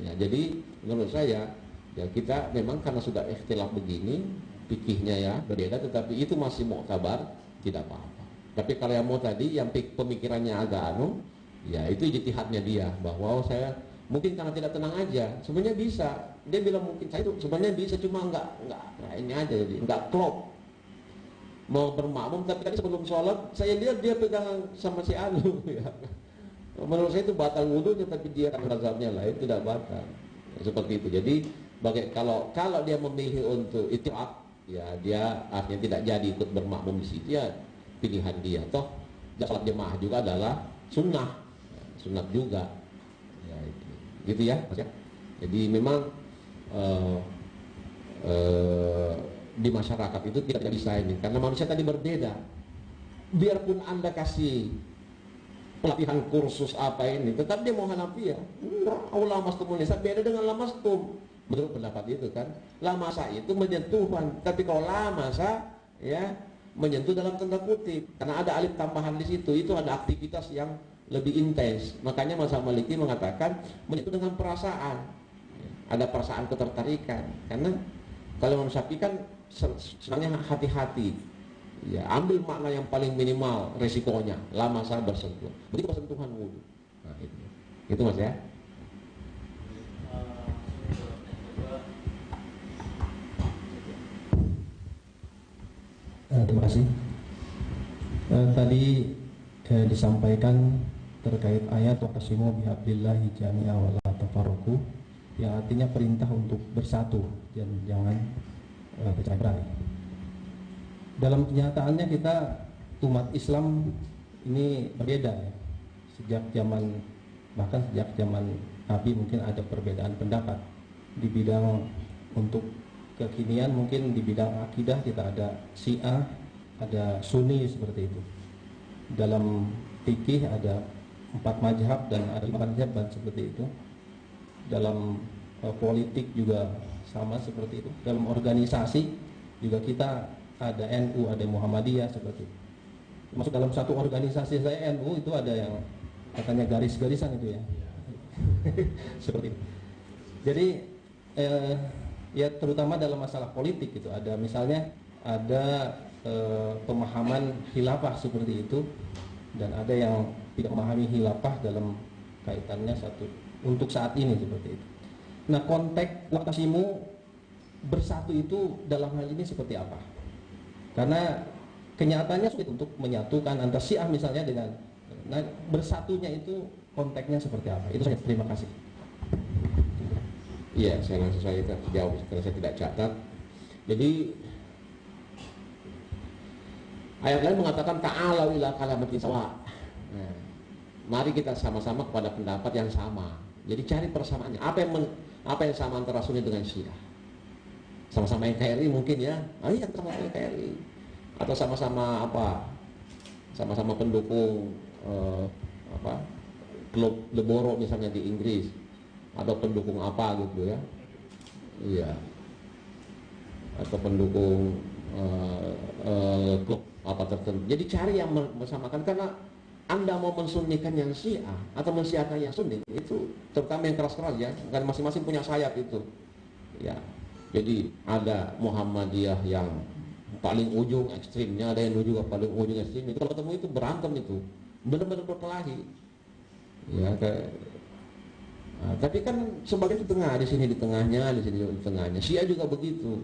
Ya, jadi menurut saya ya kita memang karena sudah ikhtilaf begini, fikihnya ya berbeda, tetapi itu masih mu'tabar, tidak apa-apa. Tapi kalau yang mau tadi yang pemikirannya agak ya itu ijtihadnya dia bahwa saya mungkin karena tidak tenang aja, sebenarnya bisa. Dia bilang mungkin saya itu sebenarnya bisa, cuma enggak ini aja, jadi enggak klop. Mau bermakmum tapi tadi sebelum sholat saya lihat dia pegang sama si anu ya. Menurut saya itu batal wudunya, tapi dia karena mazhabnya lain tidak batal. Ya, seperti itu. Jadi kalau dia memilih untuk ittiba, ya dia artinya tidak jadi ikut bermakmum di situ, ya pilihan dia. Toh salat jemaah juga adalah sunnah, ya, sunat juga. Ya itu. Gitu ya, Mas ya. Jadi memang di masyarakat itu tidak bisa ini karena manusia tadi berbeda. Biarpun Anda kasih pelatihan kursus apa ini, tetap dia mau Hanafiyah. Allah mastumul nisa beda dengan lamastum. Menurut pendapat itu kan, lamasa itu menyentuhan, tapi kalau lamasa ya menyentuh dalam tanda kutip karena ada alif tambahan di situ, itu ada aktivitas yang lebih intens. Makanya mazhab Maliki mengatakan menyentuh dengan perasaan. Ada perasaan ketertarikan. Karena kalau Imam Syafi'i kan sebenarnya hati-hati. Ya, ambil makna yang paling minimal resikonya, lama saya bersentuh. Begitu bersentuhan wudu. Nah, itu Mas ya. Terima kasih. Tadi disampaikan terkait ayat waqtasimu bihablillahi jami'a wa la tafarraqu, yang artinya perintah untuk bersatu dan jangan bercerai-berai. Dalam kenyataannya kita umat Islam ini berbeda ya. Sejak zaman Nabi mungkin ada perbedaan pendapat di bidang untuk kekinian. Mungkin di bidang akidah kita ada Syiah, ada Sunni seperti itu. Dalam fikih ada 4 mazhab dan ada 5 mazhab seperti itu. Dalam politik juga sama seperti itu. Dalam organisasi juga kita ada NU, ada Muhammadiyah seperti itu. Masuk dalam satu organisasi saya NU itu ada yang katanya garis-garisan itu ya. Seperti itu. Jadi ya terutama dalam masalah politik gitu, ada misalnya ada pemahaman khilafah seperti itu, dan ada yang tidak memahami khilafah dalam kaitannya satu untuk saat ini seperti itu. Nah, konteks wa'tasimu bersatu itu dalam hal ini seperti apa? Karena kenyataannya sulit untuk menyatukan antara Syiah misalnya dengan, nah, bersatunya itu konteksnya seperti apa? Itu saja, terima kasih. Iya, saya langsung saja jawab karena saya tidak catat. Jadi ayat lain mengatakan ta'alau ila kalamatin sawa. Nah, mari kita sama-sama kepada pendapat yang sama. Jadi cari persamaannya. Apa yang sama antara Sunni dengan Syiah? Sama-sama NKRI mungkin ya. Iya, sama-sama NKRI. Atau sama-sama apa? Sama-sama pendukung klub Leboro misalnya di Inggris, atau pendukung apa gitu ya. Iya. Atau pendukung klub apa tertentu. Jadi cari yang bersamakan, karena Anda mau mensunnikan yang Syiah atau mensyiahkan yang Sunni, itu terutama yang keras-keras ya, kan masing-masing punya sayap itu. Ya. Jadi ada Muhammadiyah yang paling ujung ekstrimnya, ada yang juga paling ujung ekstrim. Itu kalau ketemu itu berantem itu, benar-benar berkelahi. Ya, tapi kan sebagai di tengah, di sini di tengahnya, di sini di tengahnya. Syiah juga begitu.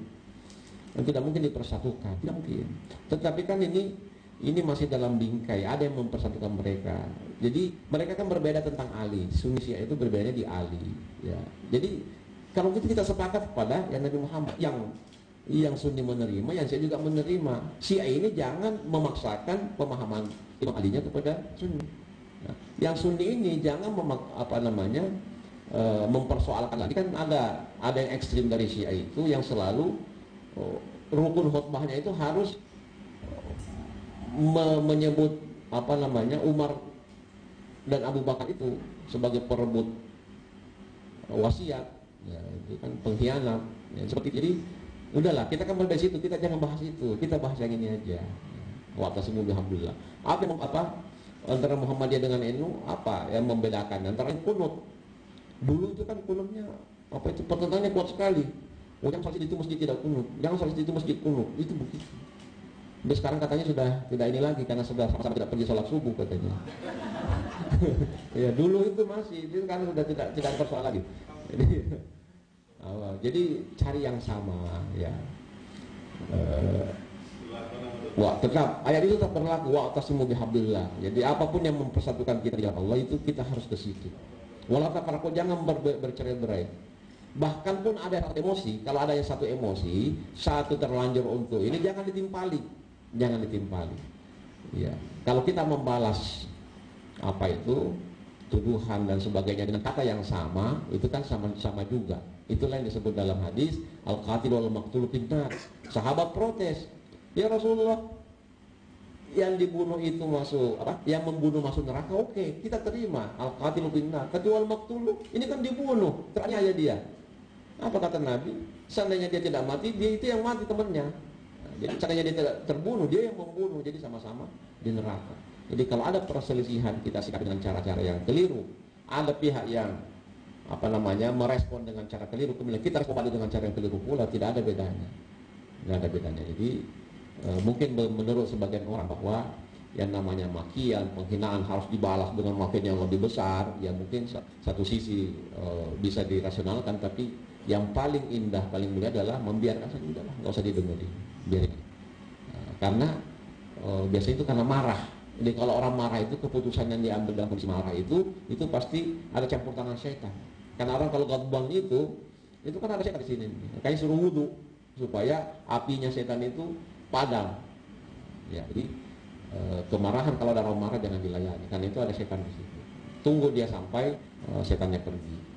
Dan tidak mungkin dipersatukan, tidak mungkin. Tetapi kan ini masih dalam bingkai, ada yang mempersatukan mereka. Jadi mereka kan berbeda tentang Ali. Sunni Syiah itu berbeda di Ali. Ya. Jadi kalau kita sepakat pada yang Nabi Muhammad, yang Sunni menerima, yang Syiah juga menerima. Syiah ini jangan memaksakan pemahaman Imam Ali-nya kepada Sunni. Nah, yang Sunni ini jangan mempersoalkan lagi. Kan ada yang ekstrim dari Syiah itu yang selalu rukun khutbahnya itu harus menyebut Umar dan Abu Bakar itu sebagai perebut wasiat. Ya, itu kan pengkhianat. Ya, seperti jadi udahlah, kita kan berbeda situ, kita jangan bahas itu, kita bahas yang ini aja. Wa'tasimu bihablillah. Apa antara Muhammadiyah dengan NU, apa yang membedakan antara kunut? Dulu itu kan kunutnya pertentangannya kuat sekali. Jangan salat itu masjid tidak kunut, jangan salat itu masjid kunut, itu begitu. Dan sekarang katanya sudah tidak ini lagi karena sudah sama-sama tidak pergi sholat subuh katanya. Ya dulu itu masih, itu kan sudah tidak persoalan lagi. Jadi cari yang sama ya. Tetap ayat itu tetap berlaku, wa'tasimu bihablillah. Jadi apapun yang mempersatukan kita dengan Allah itu kita harus ke situ. Walau tafarraqu, jangan bercerai-berai. Bahkan pun ada emosi, kalau ada yang satu emosi, satu terlanjur untuk ini, jangan ditimpali. Ya. Kalau kita membalas tuduhan dan sebagainya dengan kata yang sama, itu kan sama juga. Itulah yang disebut dalam hadis al-qatil wal maqtul finnar. Sahabat protes, ya Rasulullah, yang dibunuh itu yang membunuh masuk neraka, oke, kita terima, al-qatil finnar. Tapi wal maqtul, ini kan dibunuh, teraniaya dia. Apa kata Nabi? Seandainya dia tidak mati, dia itu yang mati temannya. Jadi seandainya dia tidak terbunuh, dia yang membunuh. Jadi sama-sama di neraka. Jadi kalau ada perselisihan, kita sikapi dengan cara-cara yang keliru. Ada pihak yang merespon dengan cara keliru, kemudian kita respon dengan cara yang keliru pula, tidak ada bedanya. Tidak ada bedanya. Jadi mungkin menurut sebagian orang bahwa yang namanya makian, penghinaan harus dibalas dengan makian yang lebih besar. Ya mungkin satu sisi bisa dirasionalkan, tapi yang paling indah, paling mulia adalah membiarkan saja, udahlah, nggak usah didengerin, biarin. Karena biasanya itu karena marah. Jadi kalau orang marah itu, keputusan yang diambil dalam kondisi marah itu pasti ada campur tangan syaitan. Karena orang kalau gadban itu kan ada syaitan di sini. Kayak suruh wudu supaya apinya syaitan itu padam. Ya, jadi kemarahan, kalau ada orang marah jangan dilayani, karena itu ada syaitan di situ. Tunggu dia sampai syaitannya pergi.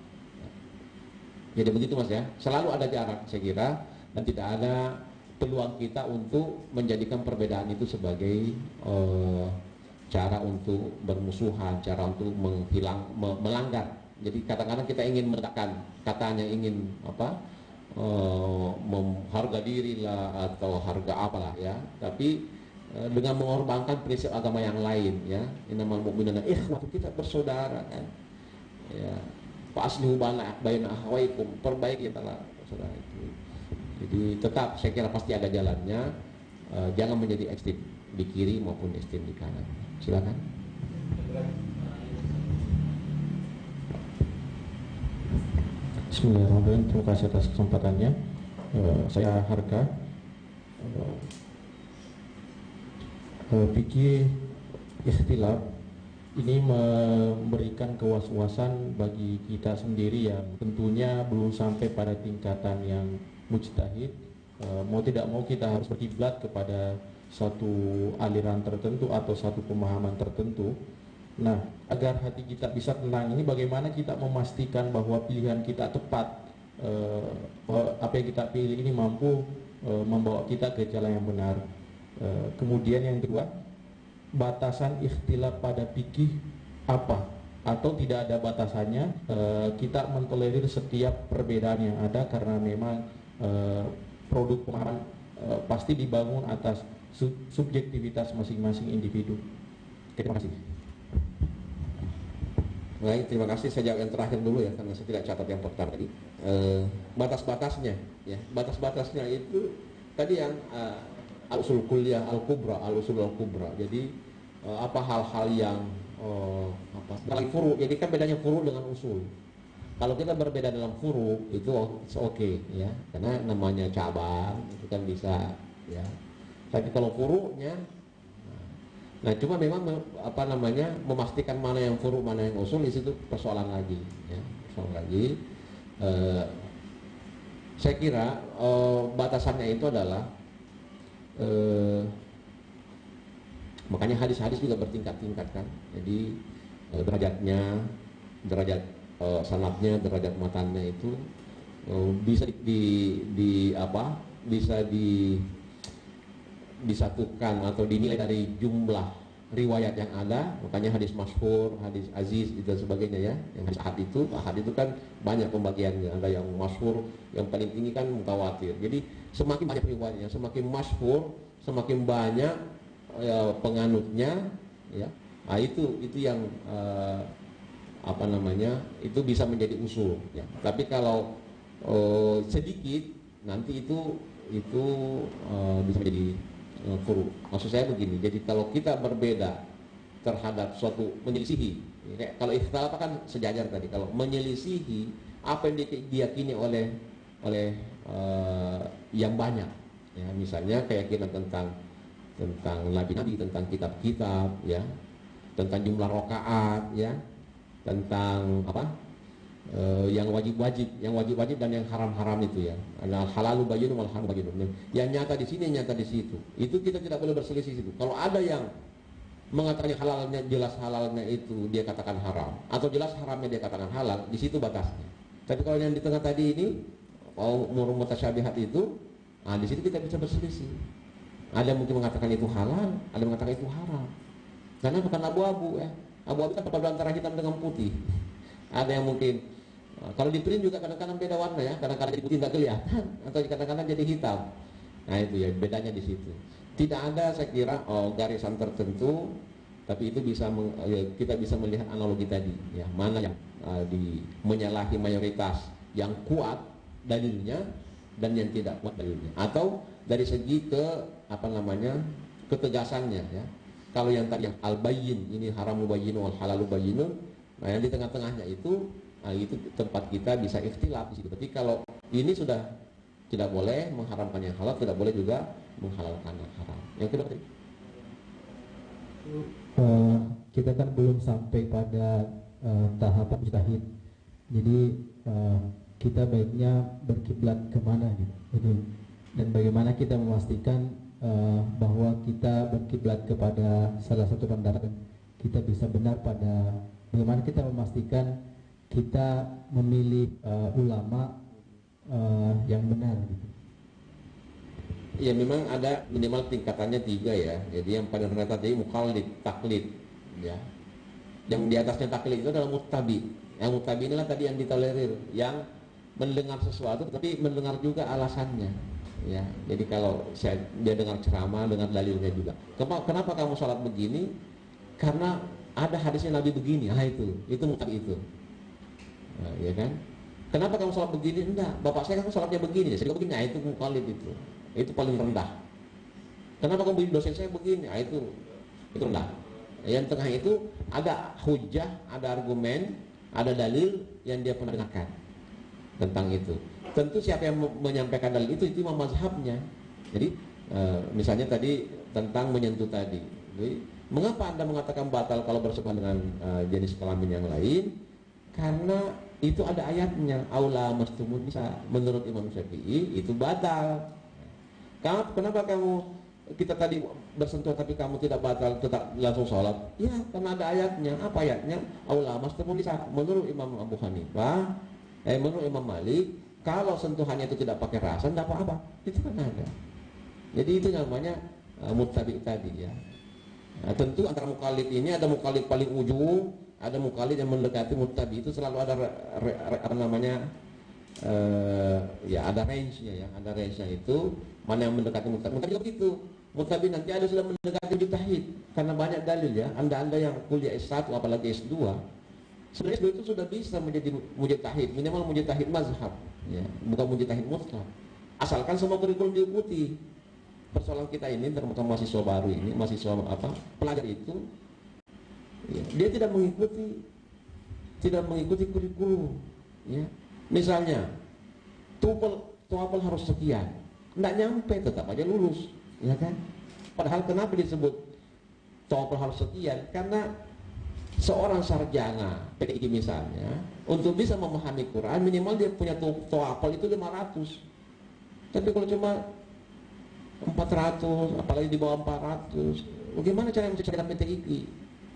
Jadi begitu Mas ya, selalu ada jarak saya kira, dan tidak ada peluang kita untuk menjadikan perbedaan itu sebagai cara untuk bermusuhan, cara untuk melanggar. Jadi kadang-kadang kita ingin meletakkan, katanya ingin harga diri lah atau harga apalah ya, tapi dengan mengorbankan prinsip agama yang lain, ya. Innamal mu'minuna ikhwatun, kita bersaudara, kan. Ya. Fa aslihu baina akhawaykum, perbaiki antara saudara itu. Jadi tetap saya kira pasti ada jalannya. Jangan menjadi ekstrem di kiri maupun ekstrem di kanan. Silakan. Bismillahirrahmanirrahim. Terima kasih atas kesempatannya. Saya Harka. Fikih ikhtilaf ini memberikan kewas-wasan bagi kita sendiri yang tentunya belum sampai pada tingkatan yang mujtahid. Mau tidak mau kita harus berkiblat kepada satu aliran tertentu atau satu pemahaman tertentu. Nah, agar hati kita bisa tenang ini, bagaimana kita memastikan bahwa pilihan kita tepat, apa yang kita pilih ini mampu membawa kita ke jalan yang benar. Kemudian yang kedua, batasan ikhtilaf pada fikih apa? Atau tidak ada batasannya, kita mentolerir setiap perbedaan yang ada karena memang produk pemahaman pasti dibangun atas subjektivitas masing-masing individu. Terima kasih. Baik, terima kasih. Saya jawab yang terakhir dulu ya, karena saya tidak catat yang pertama tadi. Batas-batasnya, ya, batas-batasnya itu tadi yang al-usul kulliyah al-kubra, al-usul al-kubra. Jadi apa hal-hal yang dalam furu. Jadi kan bedanya furu dengan usul. Kalau kita berbeda dalam furu itu oke, ya, karena namanya cabang itu kan bisa, ya. Tapi kalau furunya, nah cuma memang memastikan mana yang furu mana yang usul, di situ persoalan lagi, ya, persoalan lagi. Saya kira batasannya itu adalah makanya hadis-hadis juga bertingkat-tingkat, kan. Jadi derajat sanadnya, derajat matannya itu bisa disatukan atau dinilai dari jumlah riwayat yang ada. Makanya hadis masyhur, hadis aziz dan sebagainya, ya. Yang hadis ahad itu kan banyak pembagiannya. Ada yang masyhur, yang paling tinggi kan mutawatir. Jadi semakin banyak riwayatnya, semakin masyhur, semakin banyak penganutnya, ya. Nah, itu yang itu bisa menjadi usul, ya. Tapi kalau sedikit, nanti itu bisa menjadi furu. Maksud saya begini, jadi kalau kita berbeda terhadap suatu menyelisihi, ya, kalau ikhtilaf kan sejajar tadi. Kalau menyelisihi apa yang diyakini oleh yang banyak, ya, misalnya keyakinan tentang nabi-nabi, tentang kitab-kitab, ya, tentang jumlah rakaat, ya, tentang yang wajib-wajib dan yang haram-haram itu, ya. Ada halalu bayyinun wal haramu bayyinun. Yang nyata di sini, nyata di situ. Itu kita tidak boleh berselisih situ. Kalau ada yang mengatakan halalnya, jelas halalnya itu dia katakan haram, atau jelas haramnya dia katakan halal, di situ batasnya. Tapi kalau yang di tengah tadi ini, umur mutasyabihat itu, nah di situ kita bisa berselisih. Ada yang mungkin mengatakan itu halal, ada yang mengatakan itu haram. Karena bukan abu-abu, ya. Abu-abu kan perpaduan antara hitam dengan putih. Ada yang mungkin kalau di print juga kadang-kadang beda warna, ya. Kadang-kadang jadi putih nggak kelihatan, atau kadang-kadang jadi hitam. Nah itu, ya, bedanya di situ. Tidak ada, saya kira, garisan tertentu, tapi itu kita bisa melihat analogi tadi, ya. Mana yang menyalahi mayoritas yang kuat dalilnya dan yang tidak kuat dalilnya, atau dari segi ketegasannya, ya. Kalau yang tadi yang al-bayyin, ini haramu bayyinun wal halalu bayyinun, nah yang di tengah-tengahnya itu tempat kita bisa ikhtilaf di situ. Tapi kalau ini sudah tidak boleh mengharamkan yang halal, tidak boleh juga menghalalkan yang haram. Yang kedua, kita kan belum sampai pada tahap mujtahid. Jadi kita baiknya berkiblat kemana, gitu. Dan bagaimana kita memastikan bahwa kita berkiblat kepada salah satu pendapat, kita bisa benar pada bagaimana kita memastikan kita memilih ulama yang benar, gitu. Ya, memang ada minimal tingkatannya 3, ya. Jadi yang paling rendah tadi muqallid, taklid, ya. Yang di atasnya taklid itu adalah muttabi. Yang muttabi inilah tadi yang ditolerir, yang mendengar sesuatu tapi mendengar juga alasannya, Ya, jadi kalau dia dengar ceramah, dengar dalilnya juga. Kenapa kamu sholat begini? Karena ada hadisnya Nabi begini. Ah itu mutlak itu. Nah, ya kan? Kenapa kamu sholat begini? Enggak, bapak saya kan sholatnya begini. Jadi begini, itu mukallid itu. Itu paling rendah. Kenapa kamu begini? Dosen saya begini. Itu rendah. Yang tengah itu ada hujah, ada argumen, ada dalil yang dia pernah dengarkan tentang itu. Tentu siapa yang menyampaikan dalil itu imam mazhabnya. Jadi misalnya tadi tentang menyentuh tadi. Jadi, mengapa Anda mengatakan batal kalau bersentuhan dengan jenis kelamin yang lain? Karena itu ada ayatnya, aula mastumun nisa. Menurut Imam Syafi'i itu batal. Kenapa kita tadi bersentuhan tapi kamu tidak batal, tetap langsung sholat? Ya, karena ada ayatnya. Apa ayatnya? Aula mastumun nisa. Menurut Imam Abu Hanifah, menurut Imam Malik, kalau sentuhannya itu tidak pakai rasa, tidak apa-apa. Itu kan ada. Jadi itu namanya muttabi tadi ya. Nah, tentu antara mukallid ini ada mukallid paling ujung, ada mukallid yang mendekati muttabi. Itu selalu ada ada range-nya ya. Ada range-nya itu mana yang mendekati muttabi. Muttabi juga begitu. Muttabi nanti ada sudah mendekati mujtahid karena banyak dalil ya. Anda yang kuliah S1 apalagi S2, sebenarnya S2 itu sudah bisa menjadi mujtahid, minimal mujtahid mazhab. Ya, bukan mujtahid mutlak. Asalkan semua kurikulum diikuti. Persoalan kita ini termasuk mahasiswa baru ini, mahasiswa pelajar itu, ya, dia tidak mengikuti kurikulum. Ya. Misalnya, TOEFL harus sekian, tidak nyampe, tetap aja lulus, ya kan? Padahal kenapa disebut TOEFL harus sekian? Karena seorang sarjana PTIQ misalnya, untuk bisa memahami Quran minimal dia punya TOEFL itu 500. Tapi kalau cuma 400, apalagi di bawah 400, bagaimana cara menceritakan PTIQ?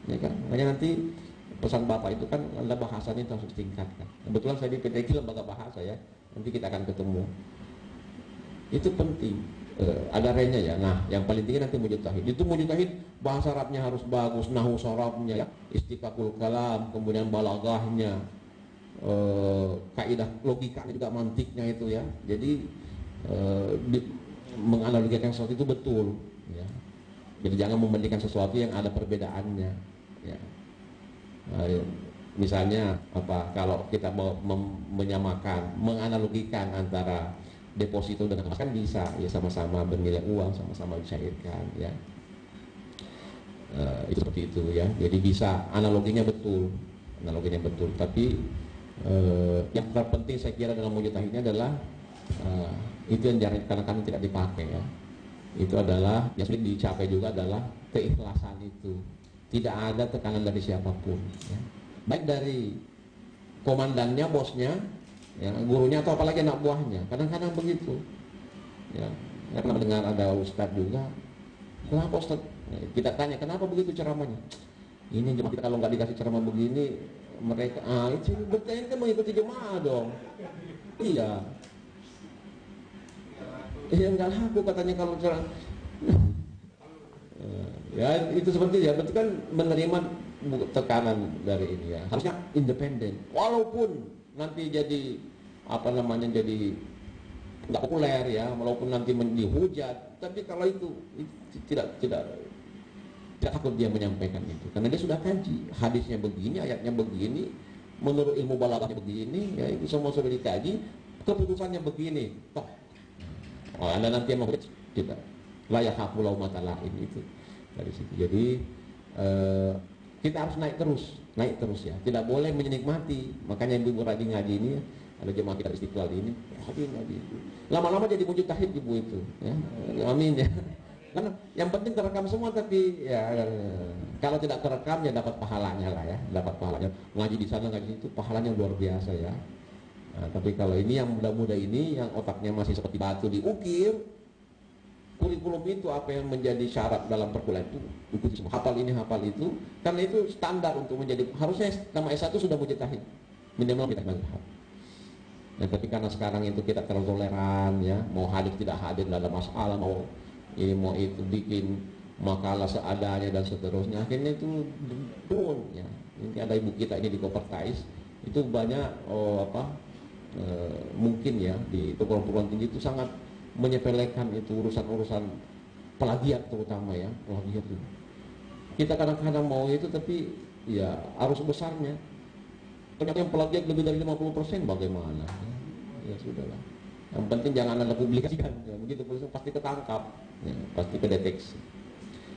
Ya kan? Makanya nanti pesan Bapak itu kan adalah bahasanya itu harus ditingkatkan. Kebetulan saya di PTIQ lembaga bahasa ya, nanti kita akan ketemu. Itu penting. Ada renya ya. Nah, yang paling tinggi nanti mujtahid. Itu mujtahid bahasa Arabnya harus bagus, nahwu sharafnya, ya, istiqaqul kalam, kemudian balaghahnya, kaidah logikanya juga mantiknya itu ya. Jadi menganalogikan sesuatu itu betul ya. Jadi jangan membandingkan sesuatu yang ada perbedaannya ya. Misalnya kalau kita menyamakan, menganalogikan antara deposito dengan emas kan bisa ya, sama-sama bernilai uang, sama-sama dicairkan ya. Itu seperti itu ya. Jadi bisa analoginya betul. Tapi yang terpenting saya kira dalam mujtahidnya adalah itu yang kadang-kadang tidak dipakai ya. Itu adalah yang sulit dicapai juga adalah keikhlasan itu. Tidak ada tekanan dari siapapun ya. Baik dari komandannya, bosnya, ya, gurunya atau apalagi anak buahnya. Kadang-kadang begitu ya. Karena mendengar ada ustadz juga, kenapa ustadz? Kita tanya kenapa begitu ceramahnya. Ini jemaah kita kalau nggak dikasih ceramah begini, mereka itu berarti kan mengikuti jemaah dong. Iya nggak laku katanya kalau ceramah. Ya itu seperti ya, berarti kan menerima tekanan dari ini ya. Harusnya independen. Walaupun nanti jadi jadi nggak populer ya, walaupun nanti dihujat, tapi kalau itu tidak takut dia menyampaikan itu, karena dia sudah kaji hadisnya begini, ayatnya begini, menurut ilmu balaghahnya begini, ya itu semua sudah dikaji, keputusannya begini. Toh, Anda nanti yang menghujat tidak layak hakul laumata laim itu dari situ. Jadi kita harus naik terus ya, tidak boleh menikmati. Makanya ibu rajin ngaji ini, ada jemaah kita Istiqlal ini, ngaji lama-lama jadi mujtahid ibu itu ya. Amin ya. Karena yang penting terekam semua, tapi ya kalau tidak terekam ya dapat pahalanya lah ya, dapat pahalanya. Ngaji di sana ngaji itu pahalanya luar biasa ya. Nah, tapi kalau ini yang muda-muda ini yang otaknya masih seperti batu diukir, kurikulum itu apa yang menjadi syarat dalam perkuliahan itu ikuti semua, hafal ini hafal itu, karena itu standar untuk menjadi, harusnya nama S1 sudah mujtahid minimal kita mazhab. Nah, tapi karena sekarang itu kita terlalu toleran ya, mau hadir tidak hadir tidak ada masalah, mau itu bikin makalah seadanya dan seterusnya, akhirnya itu turun ya. Ini ada ibu kita ini di Kopertais itu banyak mungkin ya di perguruan-perguruan tinggi itu sangat menyepelekan itu urusan-urusan plagiat terutama ya, plagiat itu. Kita kadang-kadang mau itu tapi ya arus besarnya. Ternyata yang plagiat lebih dari 50% bagaimana? Ya sudahlah. Yang penting jangan Anda publikasikan. Ya, begitu polisi pasti ketangkap, ya, pasti kedeteksi.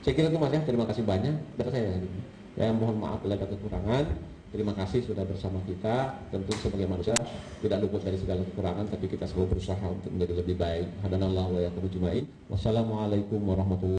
Saya kira itu Mas ya. Terima kasih banyak. Dari saya. Ya mohon maaf bila ada kekurangan. Terima kasih sudah bersama kita. Tentu sebagai manusia tidak luput dari segala kekurangan, tapi kita selalu berusaha untuk menjadi lebih baik. Hadanallahu wa iyyakum ajmain. Wassalamualaikum warahmatullahi wabarakatuh.